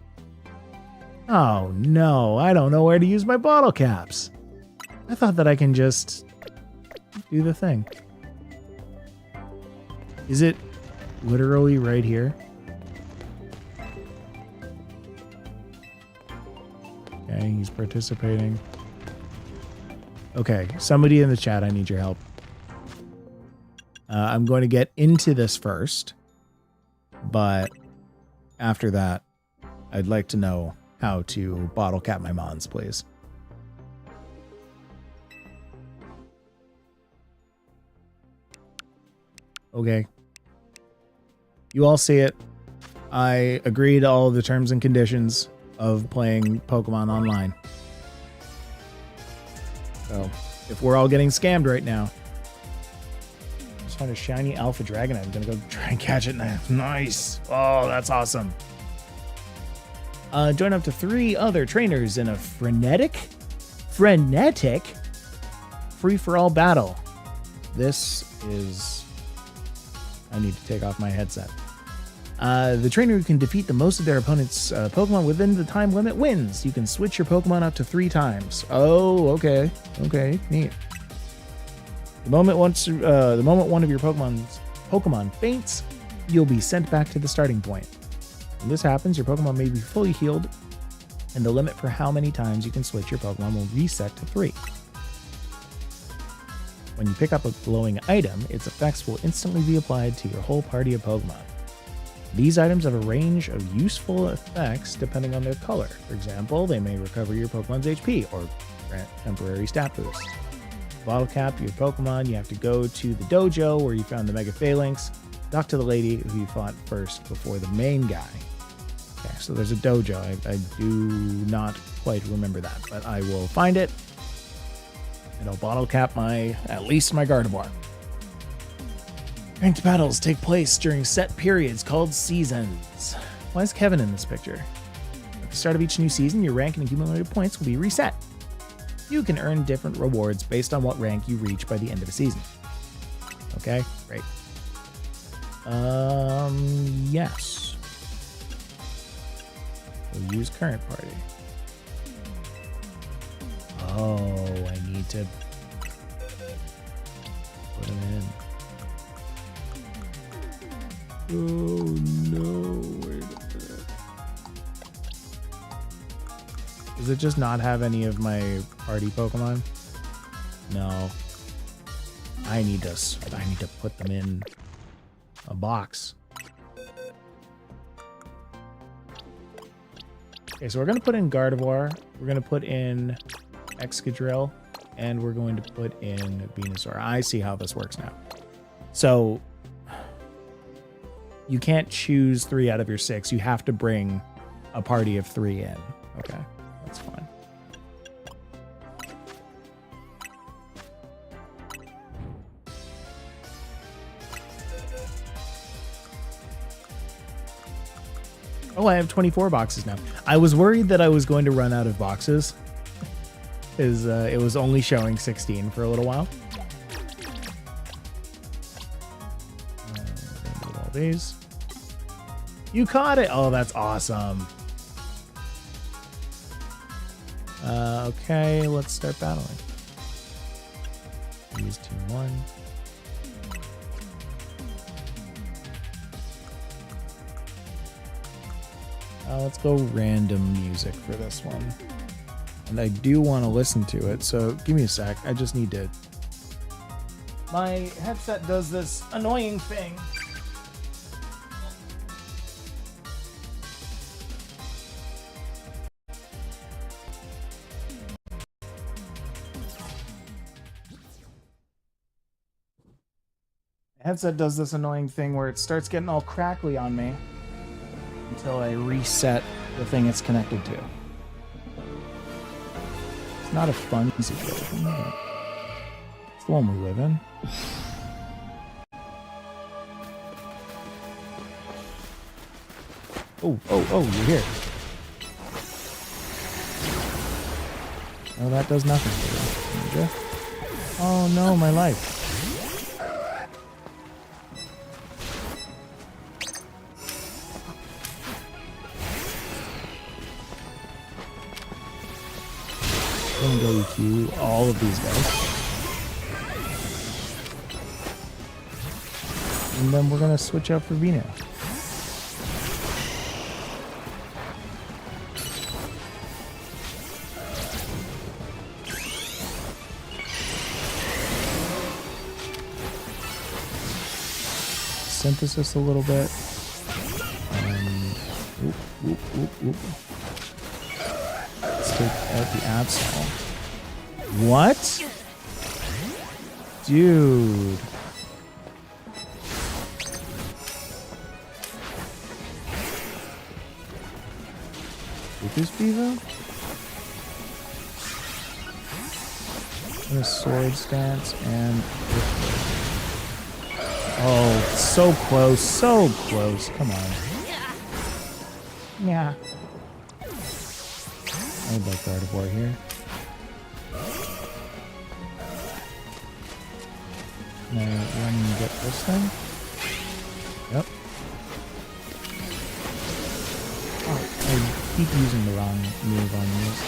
Oh no, I don't know where to use my bottle caps. I thought that I can just do the thing. Is it literally right here? Okay, he's participating. Okay, somebody in the chat, I need your help. I'm going to get into this first, but after that, I'd like to know how to bottle cap my mons, please. Okay. You all see it. I agree to all of the terms and conditions of playing Pokemon online. So, if we're all getting scammed right now, just found a shiny Alpha Dragonite. I'm gonna go try and catch it now. Nice. Oh, that's awesome. Join up to 3 other trainers in a frenetic free-for-all battle. This is... I need to take off my headset. The trainer who can defeat the most of their opponent's Pokemon within the time limit wins. You can switch your Pokemon up to 3 times. Oh, okay. Okay, neat. The moment one of your Pokemon faints, you'll be sent back to the starting point. When this happens, your Pokemon may be fully healed, and the limit for how many times you can switch your Pokemon will reset to 3. When you pick up a glowing item, its effects will instantly be applied to your whole party of Pokemon. These items have a range of useful effects depending on their color. For example, they may recover your Pokemon's HP or grant temporary stat boosts. To bottle cap your Pokemon, you have to go to the dojo where you found the Mega Phalanx, talk to the lady who you fought first before the main guy. Okay, so there's a dojo. I do not quite remember that, but I will find it, and I'll bottle cap at least my Gardevoir. Ranked battles take place during set periods called seasons. Why is Kevin in this picture? At the start of each new season, your rank and accumulated points will be reset. You can earn different rewards based on what rank you reach by the end of the season. Okay, great. Yes. We'll use current party. Oh, I need to put him in. Oh no, wait a minute. Does it just not have any of my party Pokemon? No. I need to put them in a box. Okay, so we're going to put in Gardevoir, we're going to put in Excadrill, and we're going to put in Venusaur. I see how this works now. So, you can't choose 3 out of your 6. You have to bring a party of 3 in. Okay, that's fine. Oh, I have 24 boxes now. I was worried that I was going to run out of boxes. It was only showing 16 for a little while. All these. You caught it! Oh, that's awesome. Okay, let's start battling. Use team 1. Let's go random music for this one. And I do want to listen to it, so give me a sec. I just need to... My headset does this annoying thing. Headset does this annoying thing where it starts getting all crackly on me until I reset the thing it's connected to. It's not a fun situation, but it's the one we live in. Oh, you're here. Oh, that does nothing for you. Oh no, my life. I'm gonna go EQ all of these guys. And then we're gonna switch out for Vino. Synthesis a little bit. Whoop. Let's take out the Absol. What? Dude. With this Bevo? And a sword stance and... Oh, so close, so close. Come on. Yeah. I would like Guard of War here. Now, run and get this thing. Yep. Oh, I keep using the wrong move on this.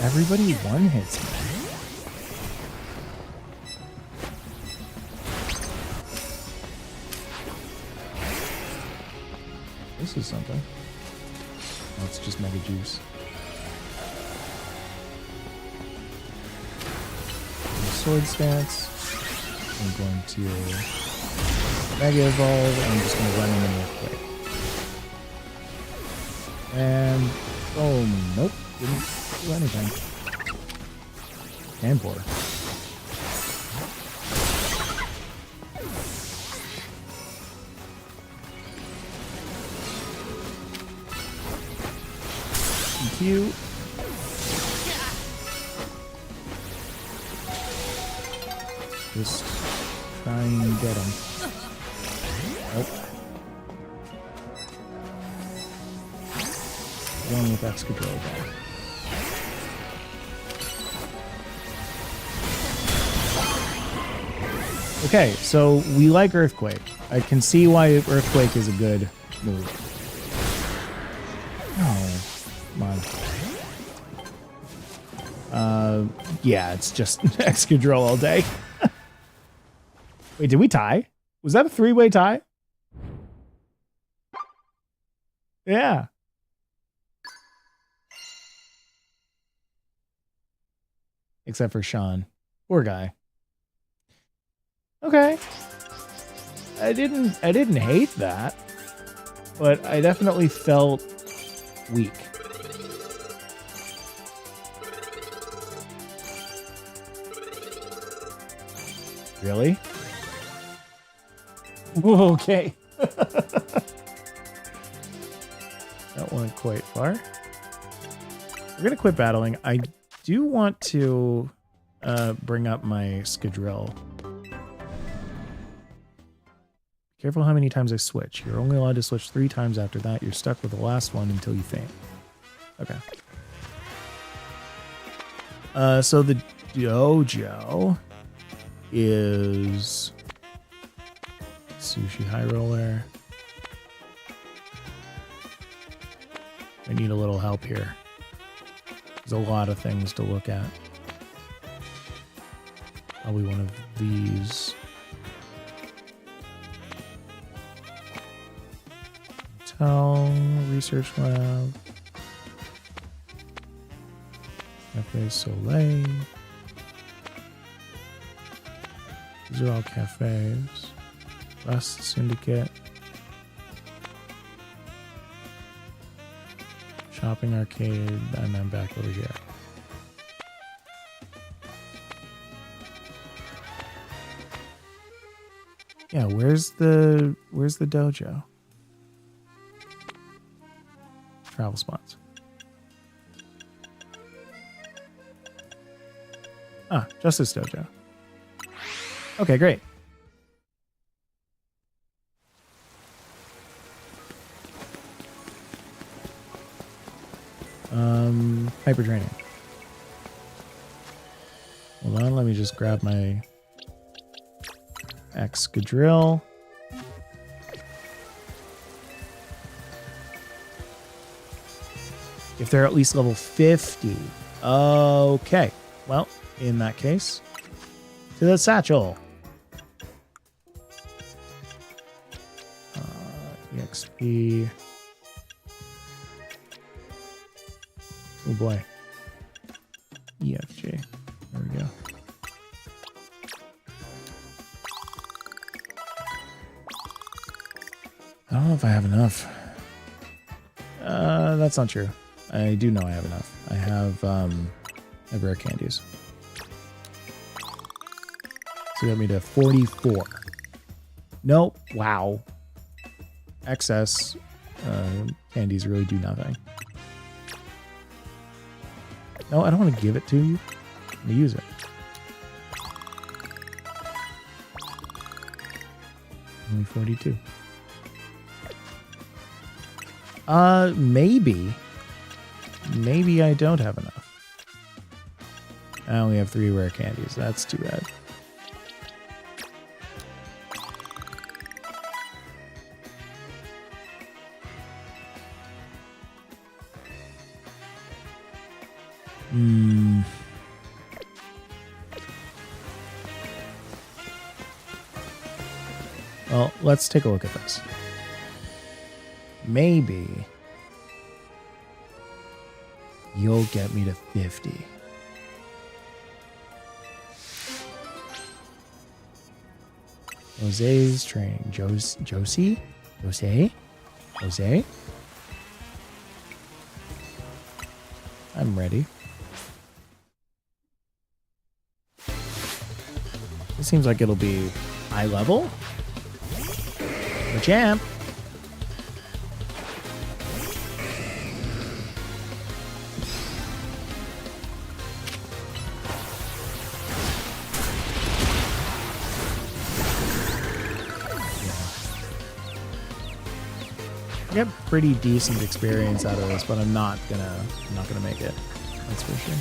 Everybody one hits me. This is something. Oh, it's just Mega Juice. Sword stance. I'm going to Mega Evolve, and I'm just going to run in real quick. And oh nope, didn't do anything. And pour. EQ. Just try and get him. Nope. One with X control there. Okay, so we like Earthquake. I can see why Earthquake is a good move. Oh, come on. Yeah, it's just X control all day. Wait, did we tie? Was that a 3-way tie? Yeah. Except for Sean. Poor guy. Okay. I didn't hate that. But I definitely felt weak. Really? Okay. That went quite far. We're going to quit battling. I do want to bring up my Skadrill. Careful how many times I switch. You're only allowed to switch 3 times after that. You're stuck with the last one until you faint. Okay. So the dojo is Sushi High Roller. I need a little help here. There's a lot of things to look at. Probably one of these. Hotel, Research Lab, Cafe Soleil. These are all cafes. Rust Syndicate. Shopping Arcade, and I'm back over here. Yeah, where's the dojo? Travel spots. Ah, Justice Dojo. Okay, great. Hyper training. Hold on, let me just grab my Excadrill. If they're at least level 50. Okay. Well, in that case, to the satchel. EXP. Oh boy. EFG. There we go. I don't know if I have enough. That's not true. I do know I have enough. I have rare candies. So got me to 44. Nope. Wow. Excess candies really do nothing. No, I don't want to give it to you. I'm going to use it. Only 42. Maybe. Maybe I don't have enough. I only have 3 rare candies. That's too bad. Well, let's take a look at this. Maybe you'll get me to 50. Jose's training. Josie? Jose? I'm ready. It seems like it'll be eye level. The champ. I get pretty decent experience out of this, but I'm not gonna make it. That's for sure.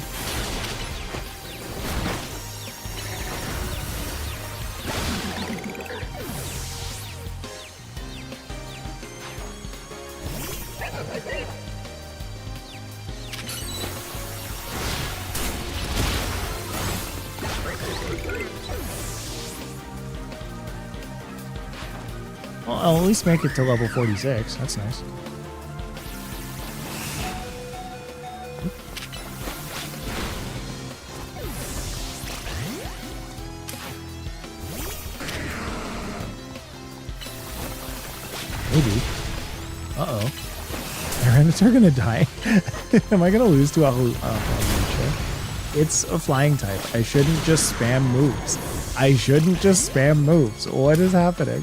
Well, I'll at least make it to level 46. That's nice. Maybe. Uh-oh. Tyranitar gonna die? Am I gonna lose to a Hawlucha? It's a flying type. I shouldn't just spam moves. What is happening?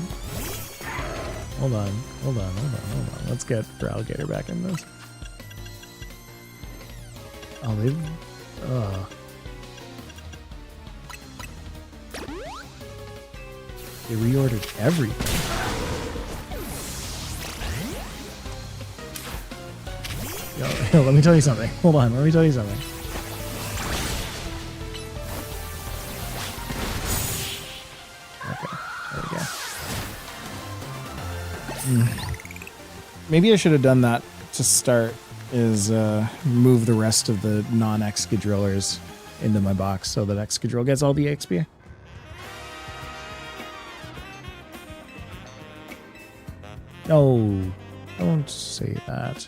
Hold on. Let's get for alligator back in this. Oh, they've... They reordered everything. Yo, let me tell you something. Hold on, let me tell you something. Okay, there we go. Maybe I should have done that to start, is move the rest of the non-Excadrillers into my box so that Excadrill gets all the XP. No, don't say that.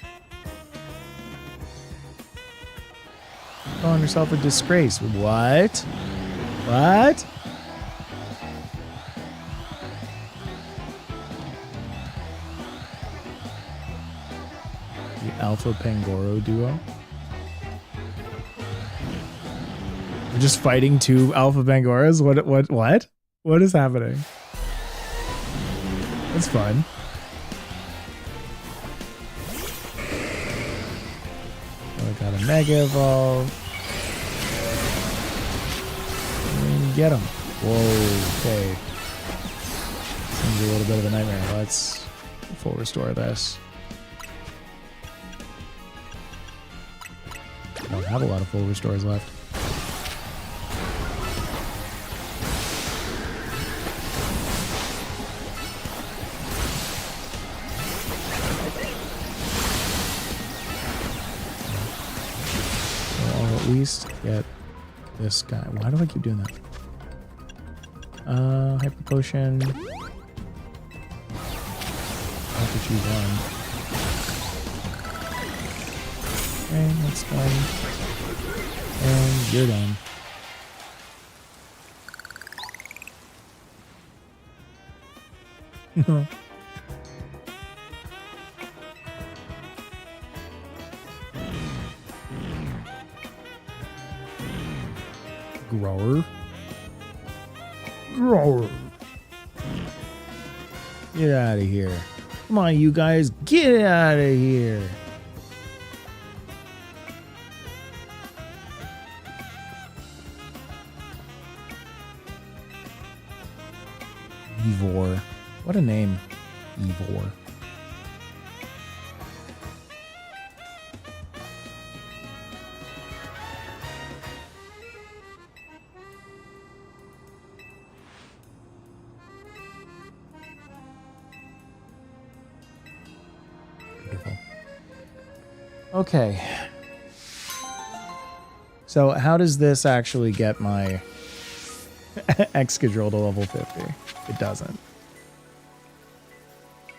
Calling yourself a disgrace. What? What? The Alpha Pangoro duo? We're just fighting two Alpha Pangoras? What? What is happening? That's fun. Got a Mega Evolve. And get him. Whoa, okay. Seems a little bit of a nightmare. Let's full restore this. I don't have a lot of full restores left. At least get this guy. Why do I keep doing that? Hyper Potion. I have to choose one. Okay, that's done. And you're done. Grower. Get out of here. Come on, you guys. Get out of here. Evor. What a name. Evor. Okay. So how does this actually get my Excadrill to level 50? It doesn't.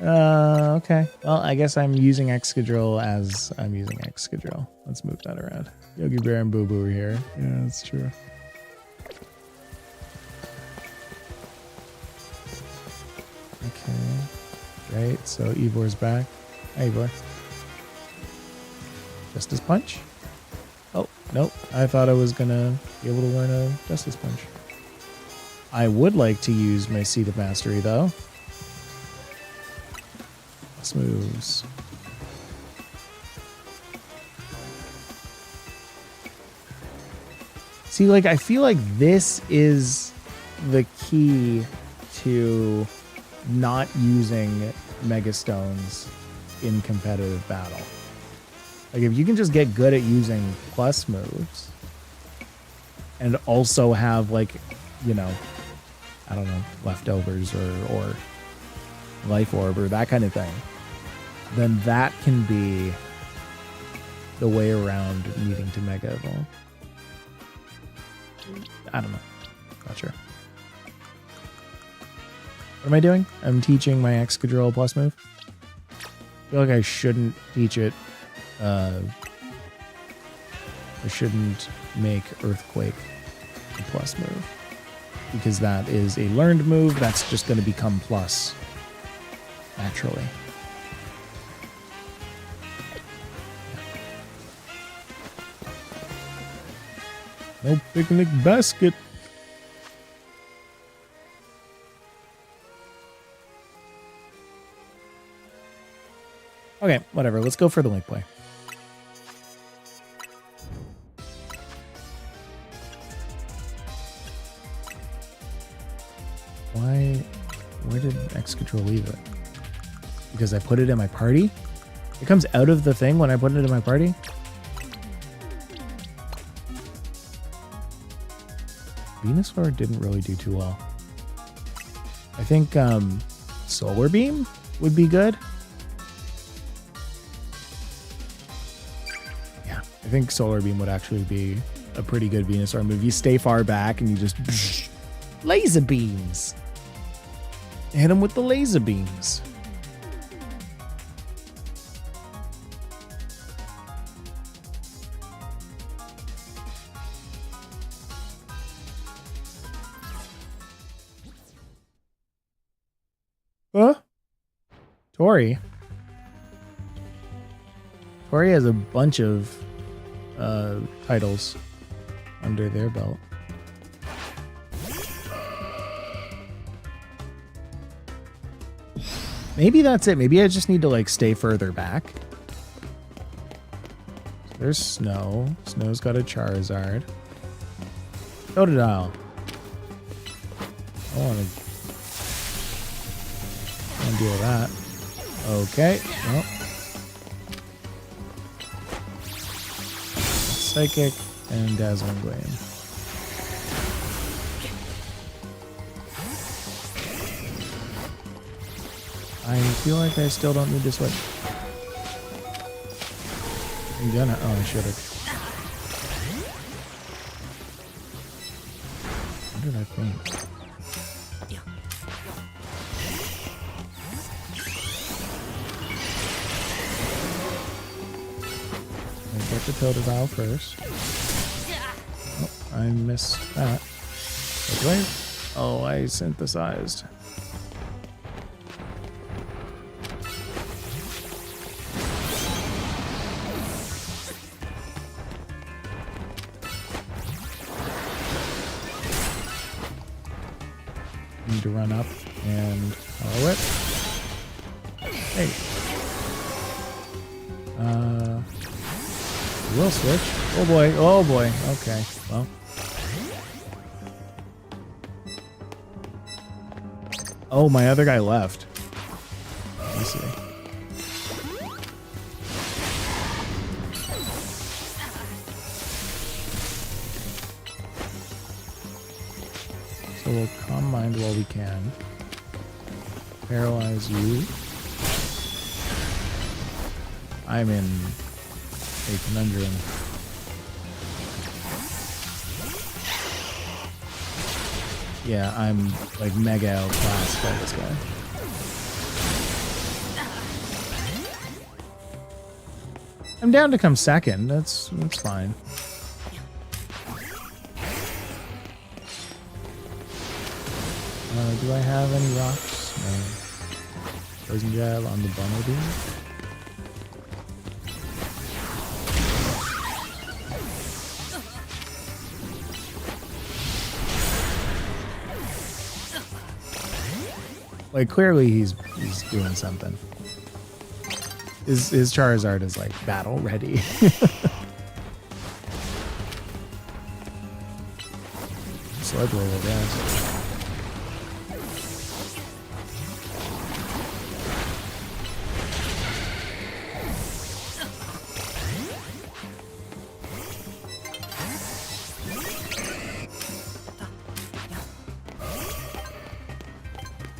Okay. Well, I guess I'm using Excadrill as I'm using Excadrill. Let's move that around. Yogi Bear and Boo Boo are here. Yeah, that's true. Okay. Right, so Evor's back. Hi, Evor. Justice Punch? Oh, nope. I thought I was gonna be able to learn a Justice Punch. I would like to use my Seed of Mastery, though. Plus moves. See, like, I feel like this is the key to not using Mega Stones in competitive battle. Like, if you can just get good at using plus moves and also have, like, you know, I don't know, leftovers or life orb or that kind of thing, then that can be the way around needing to Mega Evolve. I don't know. Not sure. What am I doing? I'm teaching my Excadrill plus move. I feel like I shouldn't teach it. I shouldn't make Earthquake a plus move, because that is a learned move that's just going to become plus naturally. No picnic basket. Okay, whatever. Let's go for the link play. Where did X control leave it? Because I put it in my party? It comes out of the thing when I put it in my party? Venusaur didn't really do too well. I think Solar Beam would be good. Yeah, I think Solar Beam would actually be a pretty good Venusaur move. You stay far back and you just laser beams. Hit him with the laser beams. Huh? Tori has a bunch of titles under their belt. Maybe that's it. Maybe I just need to like stay further back. There's Snow. Snow's got a Charizard. Totodile. I want to deal with that. Okay. Well. Psychic and Dazzling Gleam. I feel like I still don't need to switch. I'm gonna. Oh, I should have. What did I think? Get the Totodile first. Oh, I missed that. Wait. Oh, I synthesized. Need to run up and follow it. Hey. We'll switch. Oh boy. Oh boy. Okay. Well. Oh, my other guy left. Let me see. So we'll calm mind while we can. Paralyze you. I'm in a conundrum. Yeah, I'm like mega outclassed by this guy. I'm down to come second. That's fine. Do I have any rocks? No. Poison Jab on the Bumblebee. Like, clearly he's doing something. His Charizard is like battle ready. Sludge Roll, guys.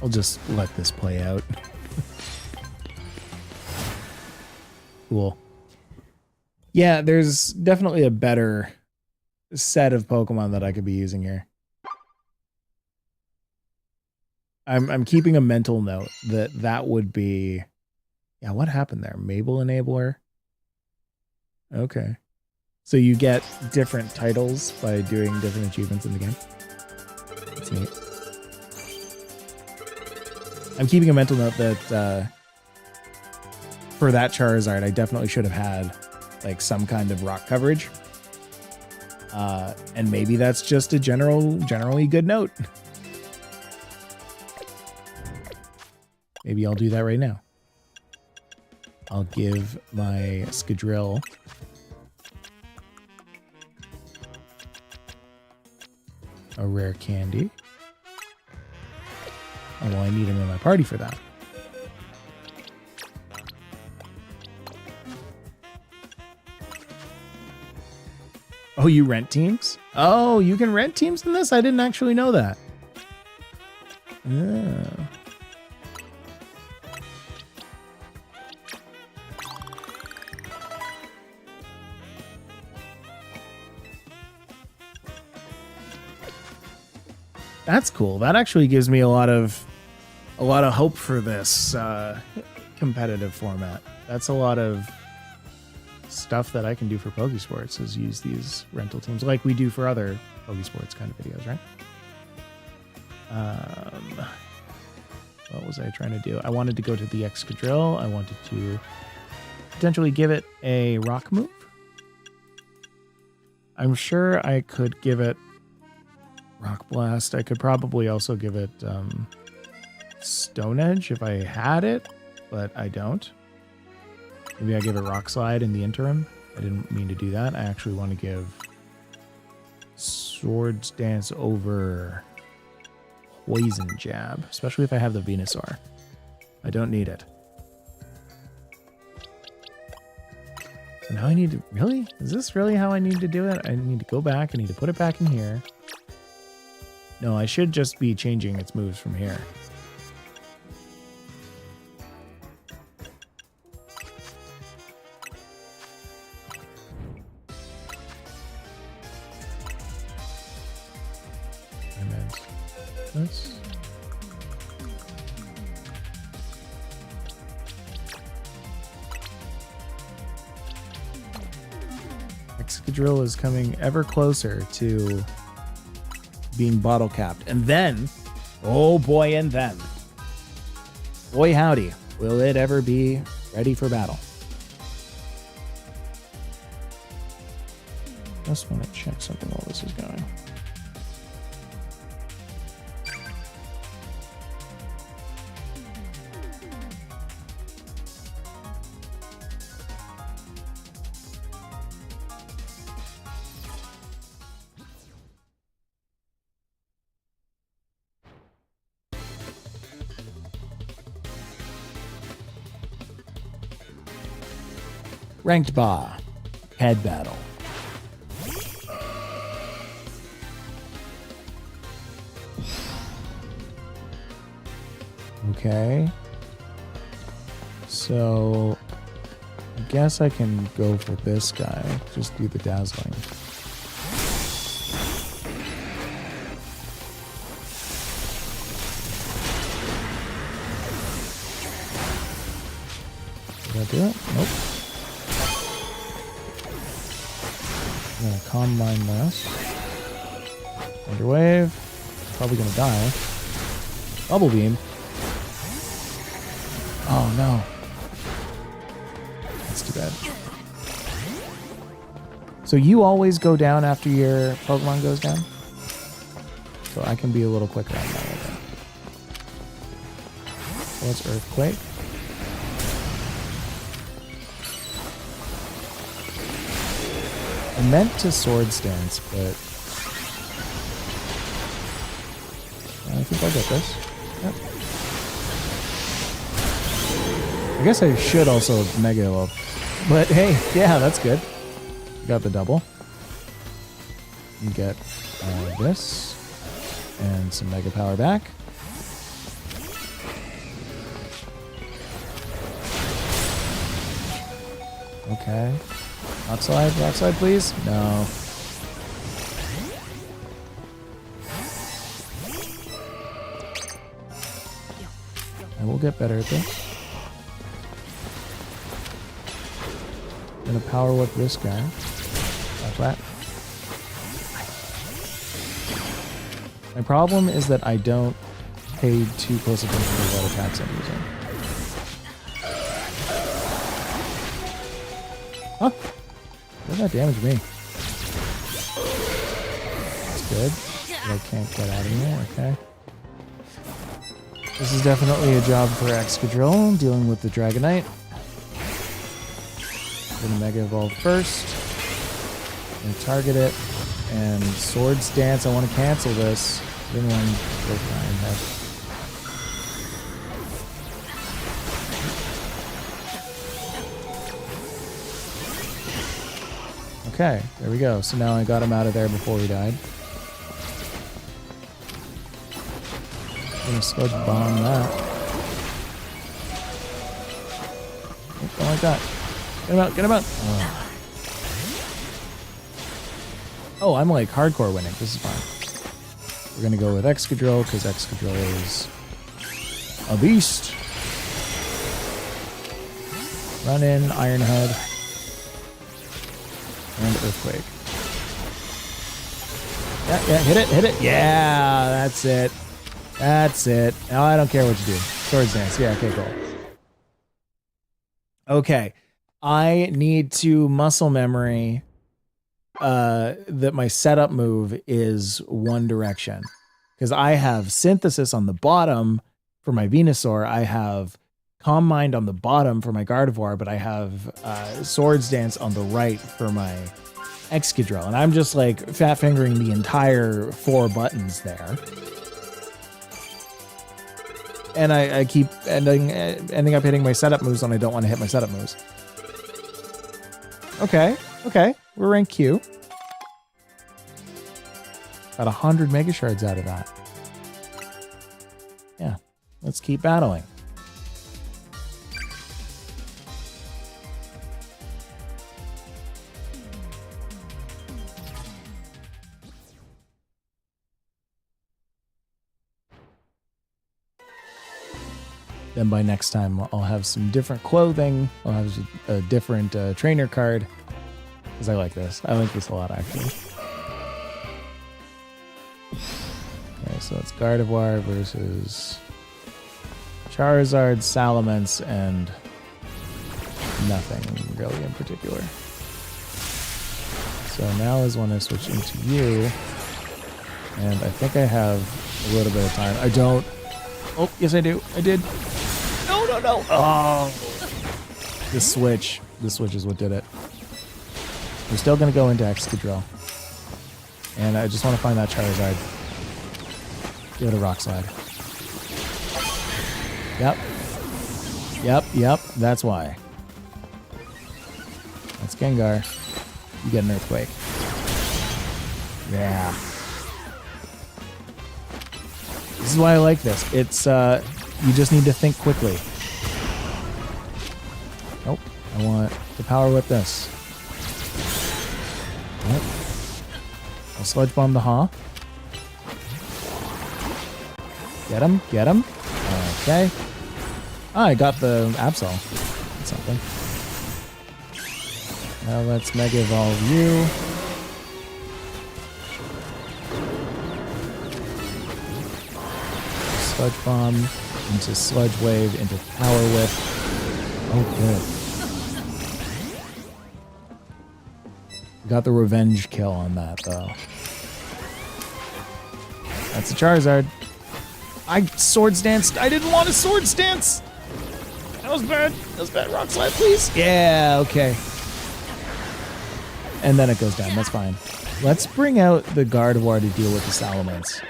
I'll just let this play out. Cool. Yeah, there's definitely a better set of Pokemon that I could be using here. I'm keeping a mental note that would be... Yeah, what happened there? Mabel Enabler? Okay. So you get different titles by doing different achievements in the game? That's neat. I'm keeping a mental note that for that Charizard, I definitely should have had like some kind of rock coverage. And maybe that's just a generally good note. Maybe I'll do that right now. I'll give my Skadrill a rare candy. Oh, well, I need him in my party for that. Oh, you rent teams? Oh, you can rent teams in this? I didn't actually know that. Yeah. That's cool. That actually gives me a lot of hope for this competitive format. That's a lot of stuff that I can do for Pokésports is use these rental teams like we do for other Pokésports kind of videos, right? What was I trying to do? I wanted to go to the Excadrill. I wanted to potentially give it a rock move. I'm sure I could give it Rock Blast. I could probably also give it Stone Edge if I had it, but I don't. Maybe I give it Rock Slide in the interim. I didn't mean to do that. I actually want to give Swords Dance over Poison Jab, especially if I have the Venusaur. I don't need it. So now I need to... Really? Is this really how I need to do it? I need to go back. I need to put it back in here. No, I should just be changing its moves from here. I meant this. Excadrill is coming ever closer to being bottle capped. And then, oh boy, and then, boy howdy, will it ever be ready for battle? Just want to check something while this is going. Ranked Ba, head battle. Okay. So, I guess I can go for this guy. Just do the dazzling. Did I do it? Nope. I'm gonna combine this. Thunder Wave. Probably gonna die. Bubble Beam. Oh no. That's too bad. So you always go down after your Pokemon goes down? So I can be a little quicker on that right there. So let's Earthquake. I meant to Swords Dance, but I think I'll get this. Yep. I guess I should also Mega Evolve. But hey, yeah, that's good. Got the double. You get this and some Mega Power back. Okay. Rock slide, please. No. I will get better at this. I'm gonna power whip this guy. Like that. My problem is that I don't pay too close attention to what attacks I'm using. Huh? Where'd that damage me? That's good. But I can't get out of here, okay. This is definitely a job for Excadrill, dealing with the Dragonite. gonna Mega Evolve first. And target it. And Swords Dance, I want to cancel this. Didn't want to go for Iron Head. Okay, there we go. So now I got him out of there before he died. I'm gonna sludge bomb that. Oh, don't like that. Get him out, get him out! Oh, I'm like hardcore winning. This is fine. We're gonna go with Excadrill because Excadrill is a beast. Run in, Iron Head, and Earthquake. Yeah, hit it. Yeah, that's it. That's it. Now I don't care what you do. Swords Dance. Yeah, okay, cool. Okay, I need to muscle memory that my setup move is One Direction. Because I have Synthesis on the bottom for my Venusaur. I have Calm Mind on the bottom for my Gardevoir, but I have Swords Dance on the right for my Excadrill. And I'm just like fat fingering the entire 4 buttons there. And I keep ending up hitting my setup moves when I don't want to hit my setup moves. Okay. We're rank Q. Got 100 Mega Shards out of that. Yeah. Let's keep battling. Then by next time, I'll have some different clothing. I'll have a different trainer card. Because I like this. I like this a lot, actually. Okay, so it's Gardevoir versus Charizard, Salamence, and nothing really in particular. So now is when I switch into you. And I think I have a little bit of time. I don't. Oh, yes I do. I did. No. Oh. The switch is what did it. We're still going to go into Excadrill. And I just want to find that Charizard. Give it a Rock Slide. Yep. That's why. That's Gengar. You get an Earthquake. Yeah. This is why I like this. It's, you just need to think quickly. Nope. I want to Power Whip this. Yep. I'll Sludge Bomb the Haw. Get him. Okay. I got the Absol. That's something. Now let's Mega Evolve you. Sludge Bomb into Sludge Wave into Power Whip. Oh, good. Got the revenge kill on that, though. That's a Charizard. I Swords Danced. I didn't want to Swords Dance. That was bad. Rock Slide, please. Yeah, okay. And then it goes down. That's fine. Let's bring out the Gardevoir to deal with the Salamence.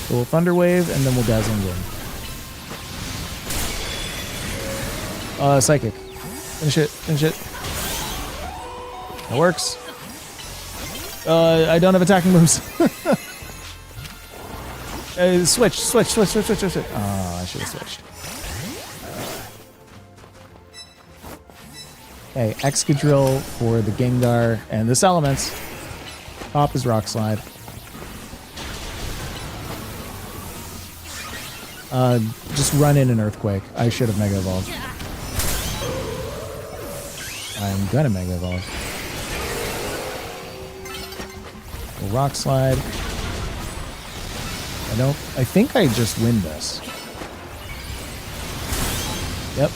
So we'll Thunder Wave, and then we'll Dazzling Gleam. Psychic. Finish it. That works. I don't have attacking moves. Switch. Oh, I should have switched. Okay, Excadrill for the Gengar and the Salamence. Top is Rock Slide. Just run in an Earthquake. I should have Mega Evolved. I'm gonna Mega Evolve. A Rock Slide. I think I just win this. Yep.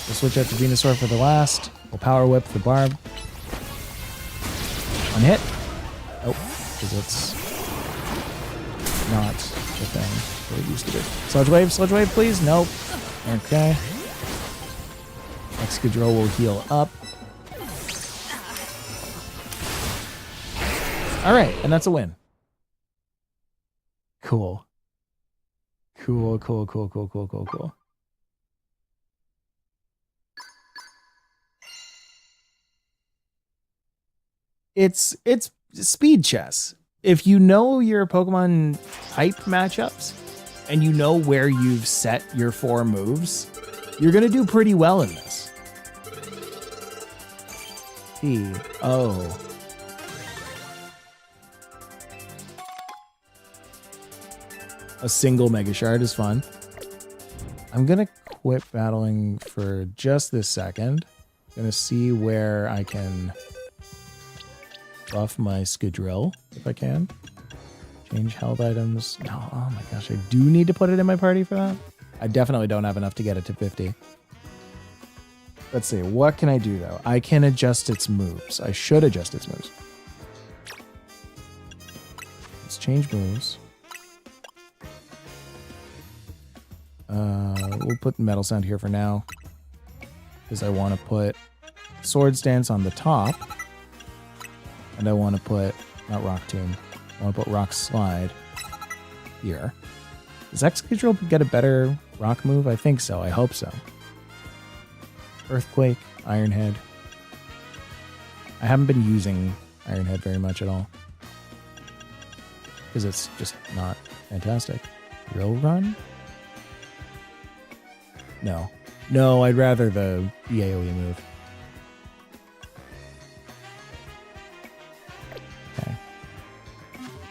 We'll switch out to Venusaur for the last. We'll Power Whip the Barb. On hit. Oh, because it's not the thing that it used to be. Sludge wave, please. Nope. Okay. Excadrill will heal up. All right, and that's a win. Cool. Cool. It's speed chess. If you know your Pokemon type matchups and you know where you've set your 4 moves, you're going to do pretty well in this. T-O. A single Mega Shard is fun. I'm going to quit battling for just this second. Going to see where I can buff my Skidrill, if I can. Change health items. No, oh my gosh, I do need to put it in my party for that. I definitely don't have enough to get it to 50. Let's see, what can I do though? I can adjust its moves. I should adjust its moves. Let's change moves. We'll put Metal Sound here for now, because I want to put Swords Dance on the top. And I want to put, not Rock Tomb, I want to put Rock Slide here. Does Excadrill get a better rock move? I think so. I hope so. Earthquake, Iron Head. I haven't been using Iron Head very much at all, because it's just not fantastic. Drill Run? No. No, I'd rather the AoE move.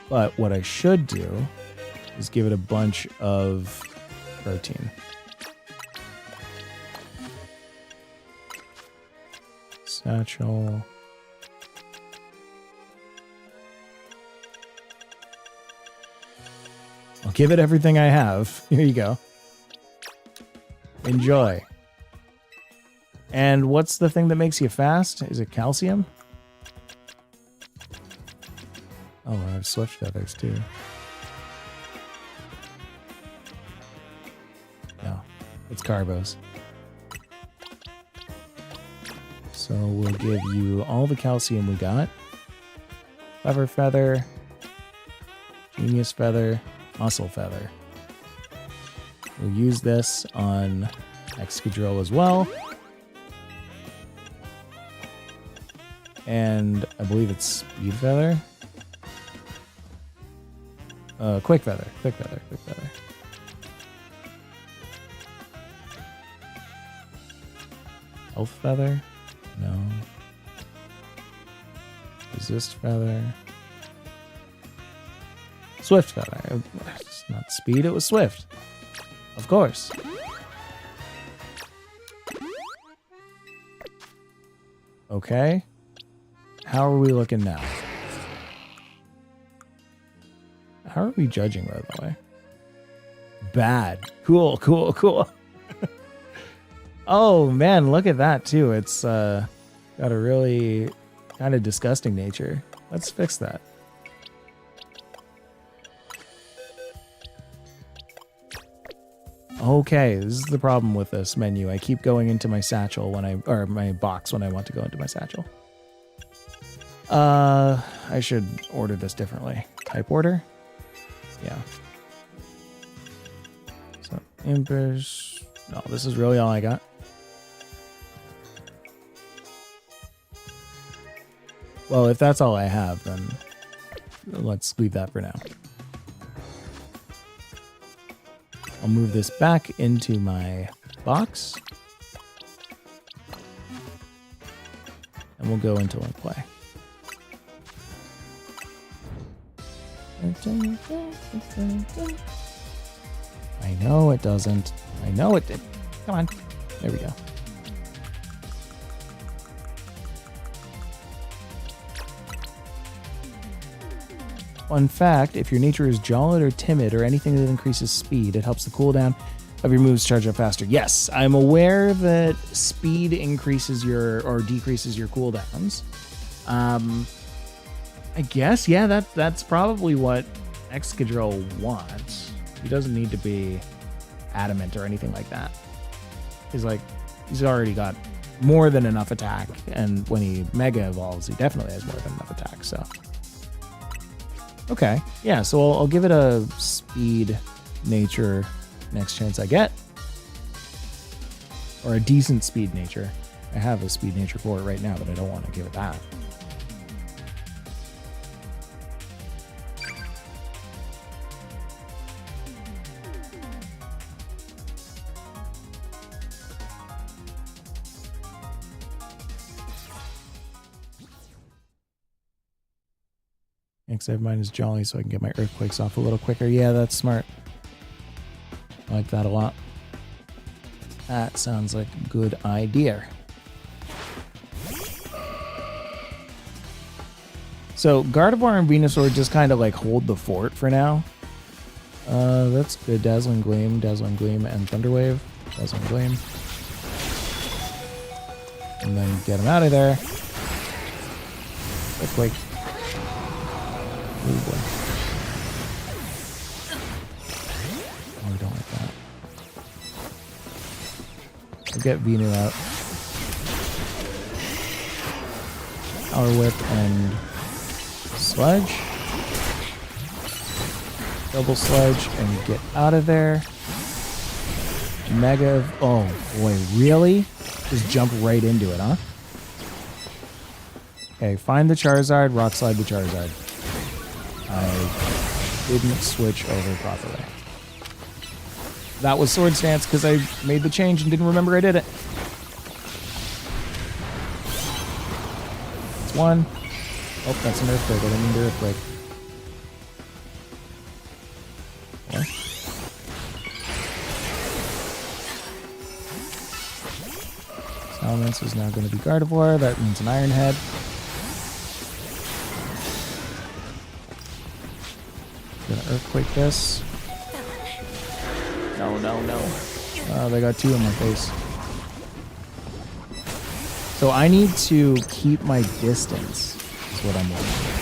But what I should do is give it a bunch of protein. Satchel. I'll give it everything I have. Here you go. Enjoy. And what's the thing that makes you fast? Is it calcium? Oh, I have Swift Feathers too. No, it's Carbos. So we'll give you all the calcium we got. Clever Feather, Genius Feather, Muscle Feather. We'll use this on Excadrill as well. And I believe it's Speed Feather. Quick Feather. Health Feather? No. Resist Feather. Swift Feather. It's not speed, it was Swift. Of course. Okay. How are we looking now? How are we judging, by the way? Bad. Cool. Oh, man, look at that, too. It's got a really kind of disgusting nature. Let's fix that. Okay, this is the problem with this menu. I keep going into my satchel or my box when I want to go into my satchel. I should order this differently. Type order? Yeah. So, Impish. No, this is really all I got. Well, if that's all I have, then let's leave that for now. I'll move this back into my box. And we'll go into Link Play. I know it doesn't. I know it did. Come on. There we go. Fun fact, if your nature is jolly or timid or anything that increases speed, it helps the cooldown of your moves charge up faster. Yes, I'm aware that speed increases your or decreases your cooldowns. I guess, yeah, that's probably what Excadrill wants. He doesn't need to be adamant or anything like that. He's already got more than enough attack, and when he Mega Evolves, he definitely has more than enough attack, so. Okay, yeah, so I'll give it a Speed Nature next chance I get. Or a decent Speed Nature. I have a Speed Nature for it right now, but I don't want to give it that. Save mine is Jolly so I can get my Earthquakes off a little quicker. Yeah, that's smart. I like that a lot. That sounds like a good idea. So Gardevoir and Venusaur just kind of like hold the fort for now. That's good. Dazzling Gleam, and Thunderwave. Dazzling Gleam. And then get him out of there. Earthquake. Oh boy. Oh, I don't like that. I'll get Venu out. Power Whip and Sludge. Double Sludge and get out of there. Mega. Oh boy, really? Just jump right into it, huh? Okay, find the Charizard, Rock Slide the Charizard. I didn't switch over properly. That was Sword Stance because I made the change and didn't remember I did it. That's one. Oh, that's an Earthquake. I didn't mean to Earthquake. Four. Salamence is now going to be Gardevoir. That means an Iron Head. Gonna Earthquake this. No. Oh, they got two in my face. So I need to keep my distance, is what I'm looking for.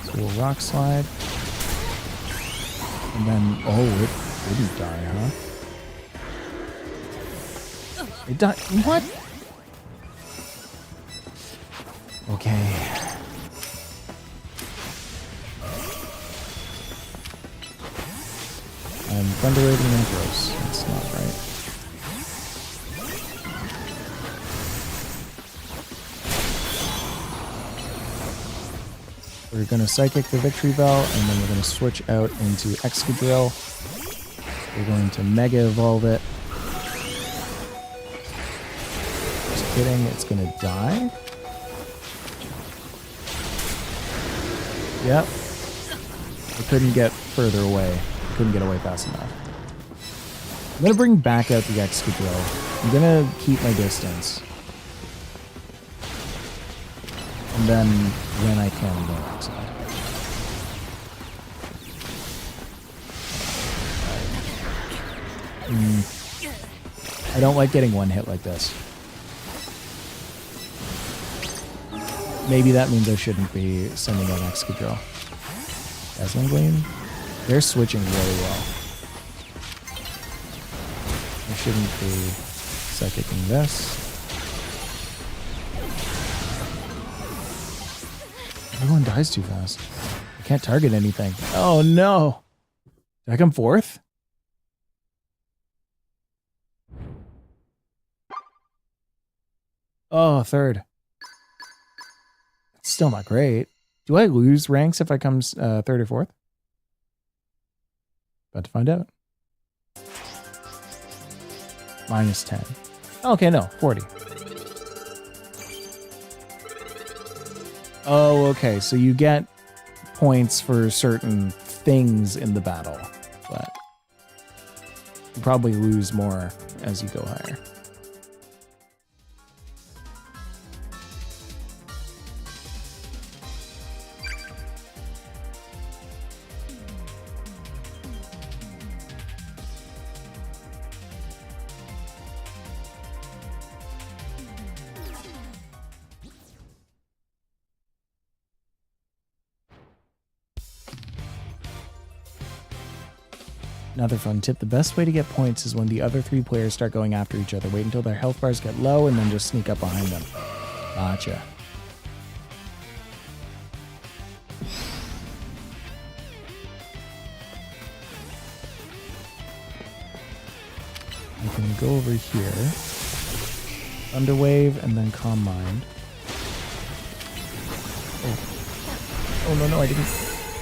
So we'll Rock Slide. And then, oh, it didn't die, huh? It died. What? Okay. I'm Thunder Waving and gross. That's not right. We're going to Psychic the Victory Bell, and then we're going to switch out into Excadrill. We're going to Mega Evolve it. Just kidding, it's going to die. Yep. I couldn't get further away. Couldn't get away fast enough. I'm going to bring back out the Excadrill. I'm going to keep my distance. And then when I can go outside. I don't like getting one hit like this. Maybe that means I shouldn't be sending out Excadrill. Dazzling Gleam? They're switching really well. I shouldn't be psychicking this. Everyone dies too fast. I can't target anything. Oh no! Did I come fourth? Oh, third. It's still not great. Do I lose ranks if I come third or fourth? About to find out. Minus 10. Okay, no, 40. Oh, okay, so you get points for certain things in the battle, but you probably lose more as you go higher. Another fun tip, the best way to get points is when the other 3 players start going after each other. Wait until their health bars get low and then just sneak up behind them. Gotcha. I'm going to go over here. Underwave and then Calm Mind. Oh no, I didn't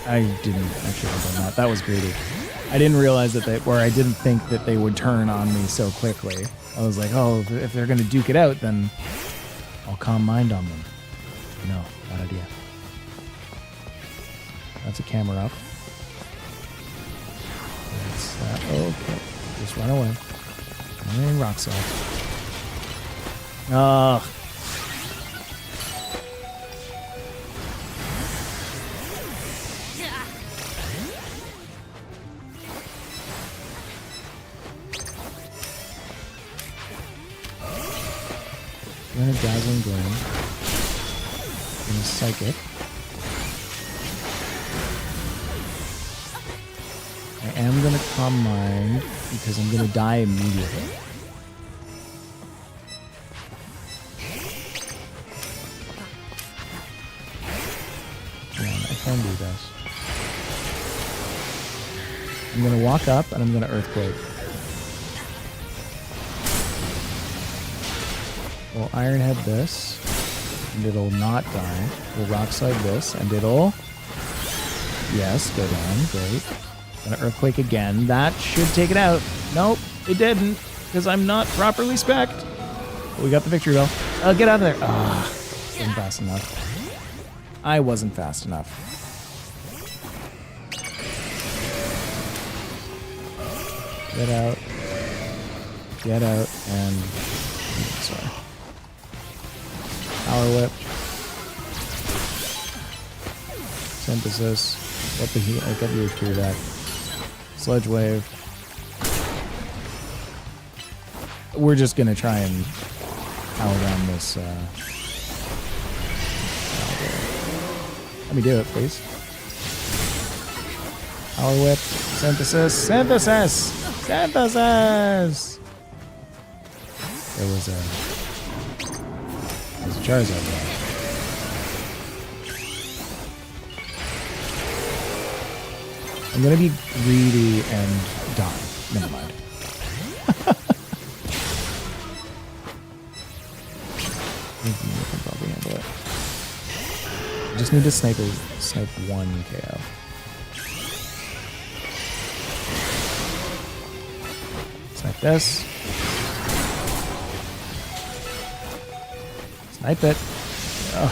actually have done that. That was greedy. I didn't realize that I didn't think that they would turn on me so quickly. I was like, oh, if they're going to duke it out, then I'll Calm Mind on them. No, bad idea. That's a camera up. That's that. Okay. Just run away. And rock slide. Ugh. I'm gonna Dazzling Gleam. I'm gonna Psychic. I am gonna Calm Mind because I'm gonna die immediately. I can do this. I'm gonna walk up and I'm gonna Earthquake. We'll Iron Head this, and it'll not die. We'll Rock Slide this, and it'll... Yes, go down. Great. Gonna Earthquake again. That should take it out. Nope, it didn't, because I'm not properly spec'd. But we got the victory, though. Get out of there. Ah, wasn't fast enough. I wasn't fast enough. Get out. Get out, and... Sorry. Power Whip. Synthesis. Get the heat. Get the HP back. Sludge Wave. We're just gonna try and power down this. Let me do it, please. Power Whip. Synthesis. Synthesis. Synthesis. There was a Charizard there. I'm gonna be greedy and die. Never mind. I can probably handle it. I just need to snipe one KO. Snipe this. Snipe it. Oh.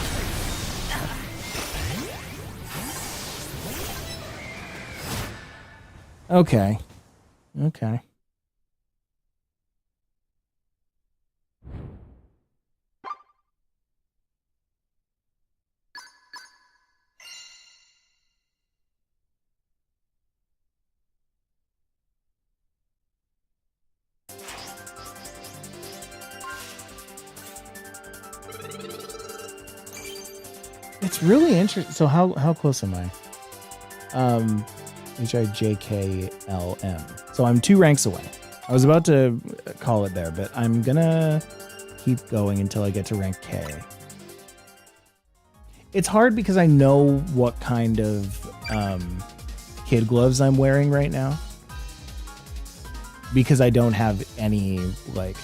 Okay. Okay. It's really interesting. So how close am I? HIJKLM. So I'm 2 ranks away. I was about to call it there, but I'm gonna keep going until I get to rank K. It's hard because I know what kind of kid gloves I'm wearing right now. Because I don't have any, like...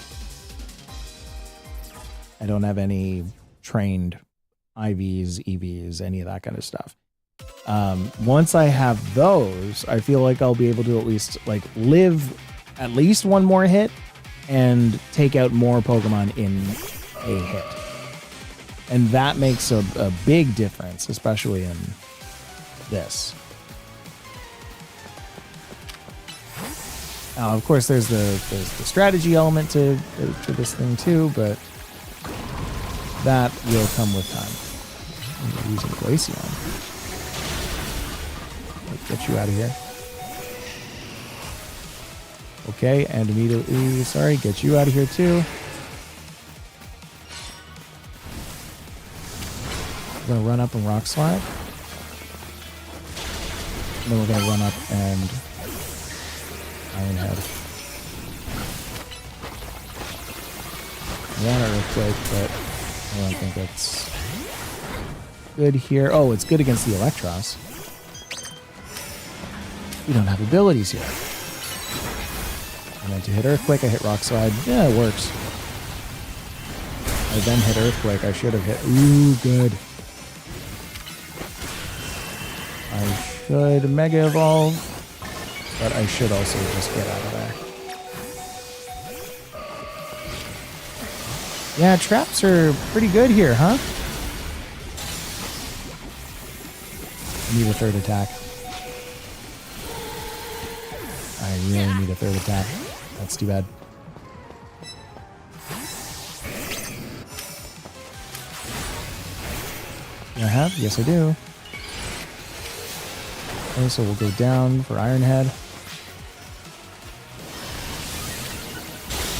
I don't have any trained IVs, EVs, any of that kind of stuff. Once I have those, I feel like I'll be able to at least like live at least one more hit and take out more Pokemon in a hit. And that makes a big difference, especially in this. Of course, there's the strategy element to this thing too, but that will come with time. I'm using Glaceon. Let's get you out of here. Okay, and immediately, sorry, get you out of here too. We're gonna run up and Rock Slide. And then we're gonna run up and Iron Head. I want an Earthquake, but I don't think it's good here. Oh, it's good against the Electros. We don't have abilities yet. I meant to hit Earthquake, I hit Rock Slide. Yeah, it works. I then hit Earthquake. I should have hit... Ooh, good. I should Mega Evolve, but I should also just get out of there. Yeah, traps are pretty good here, huh? I need a third attack. I really need a third attack. That's too bad. Do I have? Yes, I do. Okay, so we'll go down for Iron Head.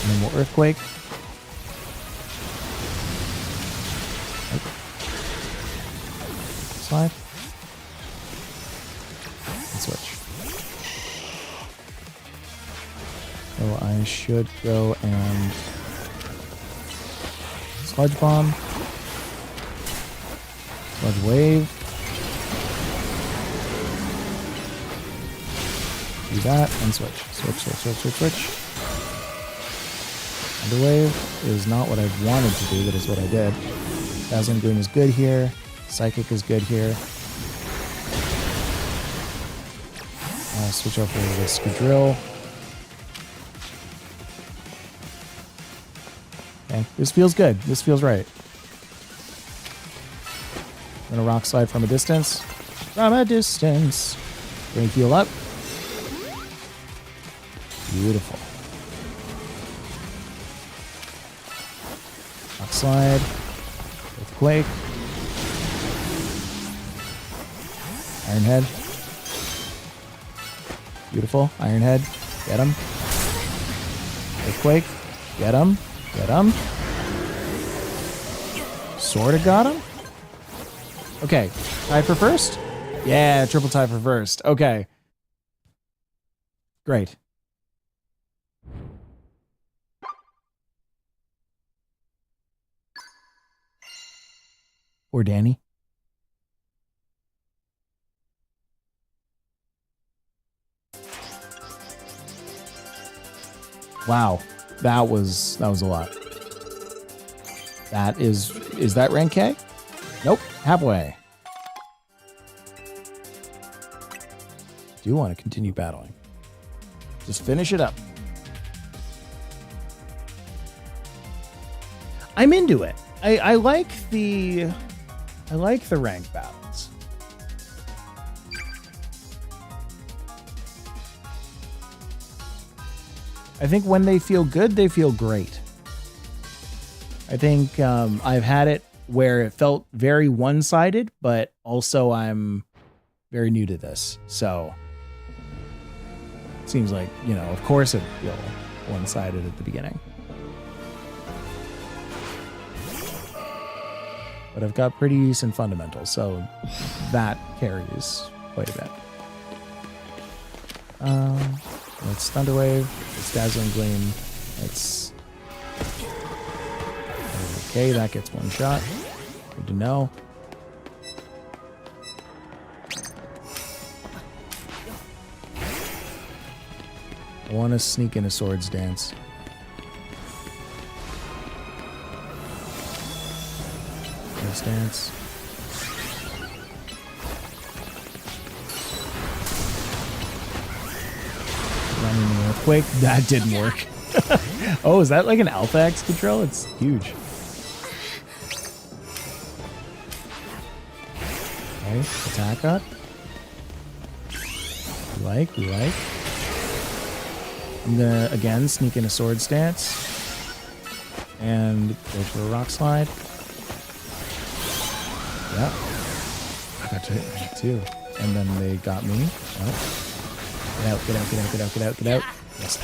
And then we'll Earthquake. Slide. And switch. So I should go and Sludge Bomb. Sludge Wave. Do that and switch. Switch. Underwave is not what I wanted to do, but is what I did. Dazzling Gleam is good here. Psychic is good here. Switch over to the Skadrill. Okay, this feels good. This feels right. I'm gonna Rock Slide from a distance. Gonna heal up. Beautiful. Rock Slide. Earthquake. Iron Head. Beautiful. Iron Head. Get him. Earthquake. Get him. Get him. Sorta got him. Okay. Tie for first? Yeah, triple tie for first. Okay. Great. Or Danny. Wow, that was a lot. That is that rank K? Nope, halfway. Do want to continue battling. Just finish it up. I'm into it. I like the rank battles. I think when they feel good, they feel great. I think I've had it where it felt very one-sided, but also I'm very new to this. So it seems like, of course it feel one-sided at the beginning. But I've got pretty decent fundamentals, so that carries quite a bit. It's Thunderwave, it's Dazzling Gleam, it's... Okay, that gets one shot. Good to know. I want to sneak in a Swords Dance. Swords Dance. Running the Earthquake. That didn't work. Oh, is that like an Alpha X control? It's huge. Okay, attack up. We like. I'm gonna, again, sneak in a Sword Stance. And go for a Rock Slide. Yep. I got to hit too. And then they got me. Oh. Get out. Missed.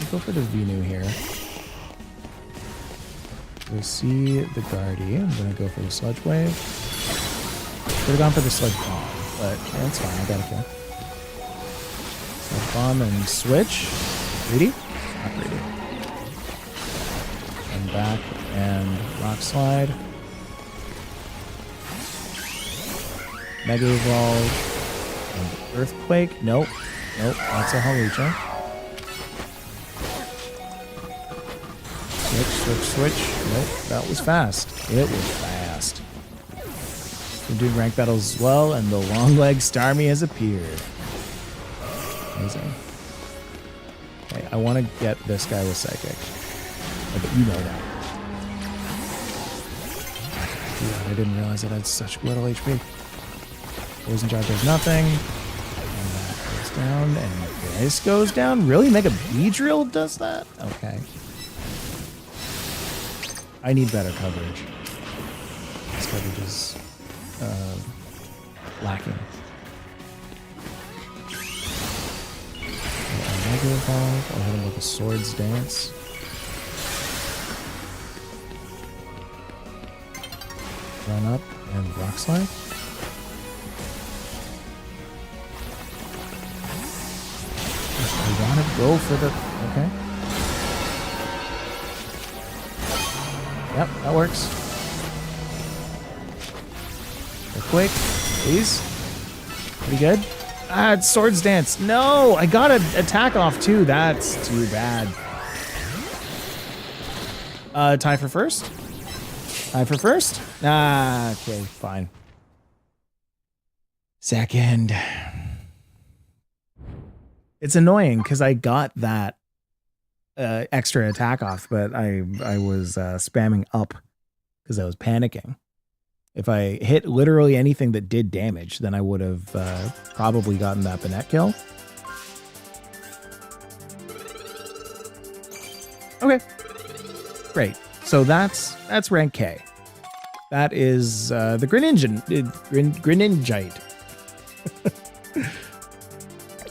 I'll go for the Venu here. We see the Guardy. I'm gonna go for the Sludge Wave. Should have gone for the sludge bomb, but yeah, that's fine. I got a kill. Sludge bomb and switch. Greedy? Not greedy. And back and rock slide. Mega Evolve and Earthquake. Nope. Nope. That's a Hawlucha. Switch. Nope. That was fast. It was fast. We're doing rank battles as well, and the long leg Starmie has appeared. Amazing. Okay, I want to get this guy with Psychic. But you know that. Dude, I didn't realize it had such little HP. Poison Charge does nothing. And that goes down, and this goes down. Really? Mega Beedrill does that? Okay. I need better coverage. This coverage is lacking. Mega Evolve. I'll hit him with a Swords Dance. Run up and Rock Slide. I want to go for the... Okay. Yep, that works. Quick, please. Pretty good. Ah, it's Swords Dance. No, I got an attack off too. That's too bad. Tie for first? Tie for first? Ah, okay, fine. Second. It's annoying because I got that extra attack off, but I was spamming up because I was panicking. If I hit literally anything that did damage, then I would have probably gotten that Banette kill. Okay, great. So that's rank K. That is the Greninjite.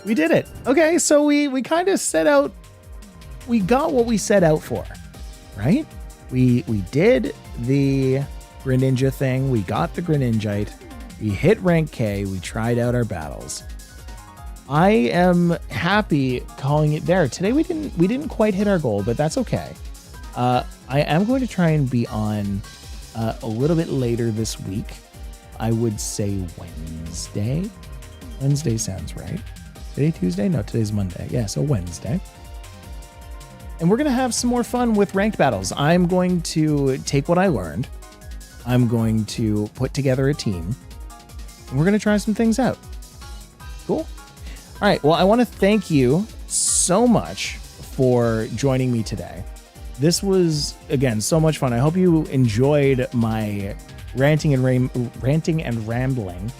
We did it. Okay, so we kind of set out. We got what we set out for, right? We did the Greninja thing. We got the Greninjite. We hit rank K. We tried out our battles. I am happy calling it there. Today we didn't quite hit our goal, but that's okay. I am going to try and be on a little bit later this week. I would say Wednesday. Wednesday sounds right. Today Tuesday? No, today's Monday. Yeah, so Wednesday. And we're going to have some more fun with ranked battles. I'm going to take what I learned. I'm going to put together a team. And we're going to try some things out. Cool? All right. Well, I want to thank you so much for joining me today. This was, again, so much fun. I hope you enjoyed my ranting and rambling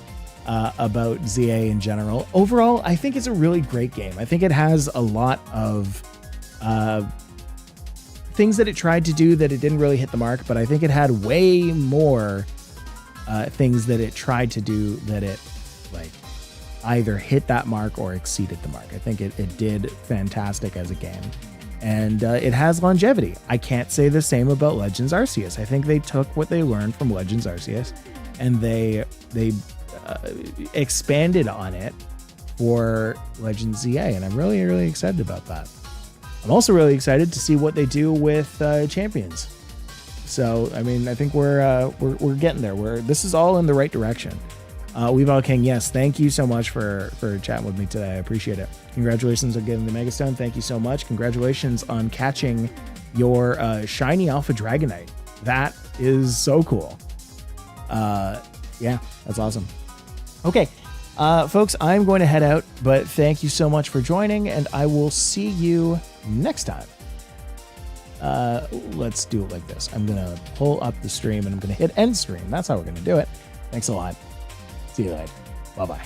about ZA in general. Overall, I think it's a really great game. I think it has a lot of things that it tried to do that it didn't really hit the mark, but I think it had way more things that it tried to do that it like either hit that mark or exceeded the mark. I think it did fantastic as a game, and it has longevity. I can't say the same about Legends Arceus. I think they took what they learned from Legends Arceus and they expanded on it for Legends ZA, and I'm really, really excited about that. I'm also really excited to see what they do with Champions. So, I mean, I think we're getting there. This is all in the right direction. Weeball King, yes, thank you so much for chatting with me today. I appreciate it. Congratulations on getting the Mega Stone. Thank you so much. Congratulations on catching your shiny Alpha Dragonite. That is so cool. Yeah, that's awesome. Okay, folks, I'm going to head out, but thank you so much for joining, and I will see you next time. Let's do it like this. I'm going to pull up the stream, and I'm going to hit end stream. That's how we're going to do it. Thanks a lot. See you later. Bye-bye.